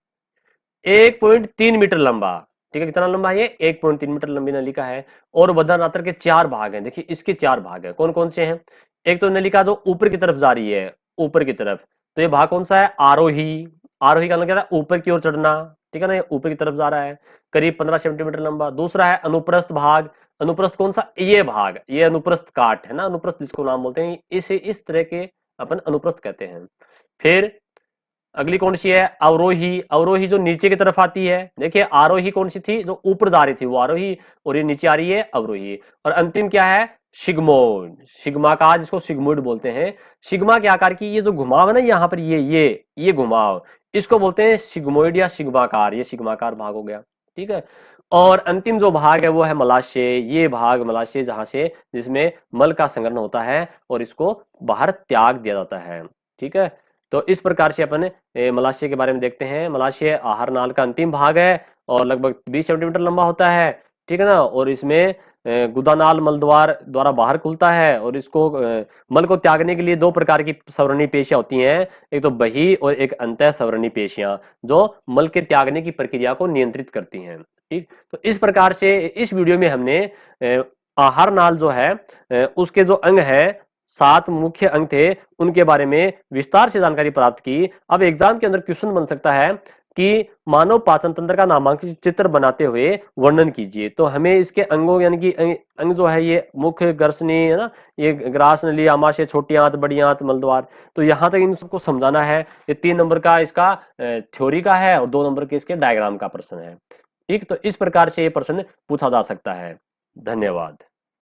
[SPEAKER 1] 1.3 मीटर लंबा, ठीक है, कितना लंबा है ये, 1.3 मीटर लंबी नलिका है। और वृहदांतर के 4 भाग हैं, देखिए इसके 4 भाग है, कौन कौन से हैं। एक तो नलिका जो ऊपर की तरफ जा रही है, ऊपर की तरफ, तो ये भाग कौन सा है, आरोही। आरोही का मतलब क्या है, ऊपर की ओर चढ़ना, ठीक है ना, ये ऊपर की तरफ जा रहा है, करीब 15 सेंटीमीटर लंबा। दूसरा है अनुप्रस्थ भाग। अनुप्रस्थ कौन सा, ये भाग, ये अनुप्रस्थ काट है ना, अनुप्रस्थ जिसको नाम बोलते हैं, इस तरह के अपन अनुप्रस्थ कहते हैं। फिर अगली कौन सी है, अवरोही। अवरोही जो नीचे की तरफ आती है, देखिए आरोही कौन सी थी, जो ऊपर जा रही थी वो आरोही, और ये नीचे आ रही है अवरोही। और अंतिम क्या है, सिग्मोइड। सिग्माकार, जिसको सिग्मोइड बोलते हैं। सिग्मा के आकार की ये जो घुमाव है ना यहाँ पर, ये घुमाव, इसको बोलते हैं सिग्मोइड या सिग्माकार। ये सिग्माकार भाग हो गया, ठीक है। और अंतिम जो भाग है वो है मलाशय। ये भाग मलाशय, जहां से जिसमें मल का संग्रहण होता है और इसको बाहर त्याग दिया जाता है, ठीक है। तो इस प्रकार से अपन मलाशय के बारे में देखते हैं। मलाशय आहार नाल का अंतिम भाग है और लगभग 20 सेंटीमीटर लंबा होता है, ठीक है ना, और इसमें गुदानाल मल द्वारा बाहर खुलता है, और इसको मल को त्यागने के लिए 2 प्रकार की सवरणी पेशियां होती हैं, एक तो बही और एक अंतः सवरणी पेशियां, जो मल के त्यागने की प्रक्रिया को नियंत्रित करती हैं, ठीक। तो इस प्रकार से इस वीडियो में हमने आहार नाल जो है उसके जो अंग है, 7 मुख्य अंग थे, उनके बारे में विस्तार से जानकारी प्राप्त की। अब एग्जाम के अंदर क्वेश्चन बन सकता है कि मानव पाचन तंत्र का नामांकित चित्र बनाते हुए वर्णन कीजिए। तो हमें इसके अंगों, यानी कि अंग जो है, ये मुख्य, ग्रसनी है ना, ये ग्रास नली, आमाशय, छोटी आंत, बड़ी आंत, मलद्वार, तो यहाँ तक इन सबको समझाना है। ये 3 नंबर का इसका थ्योरी का है और 2 नंबर के इसके डायग्राम का प्रश्न है, ठीक। तो इस प्रकार से ये प्रश्न पूछा जा सकता है। धन्यवाद।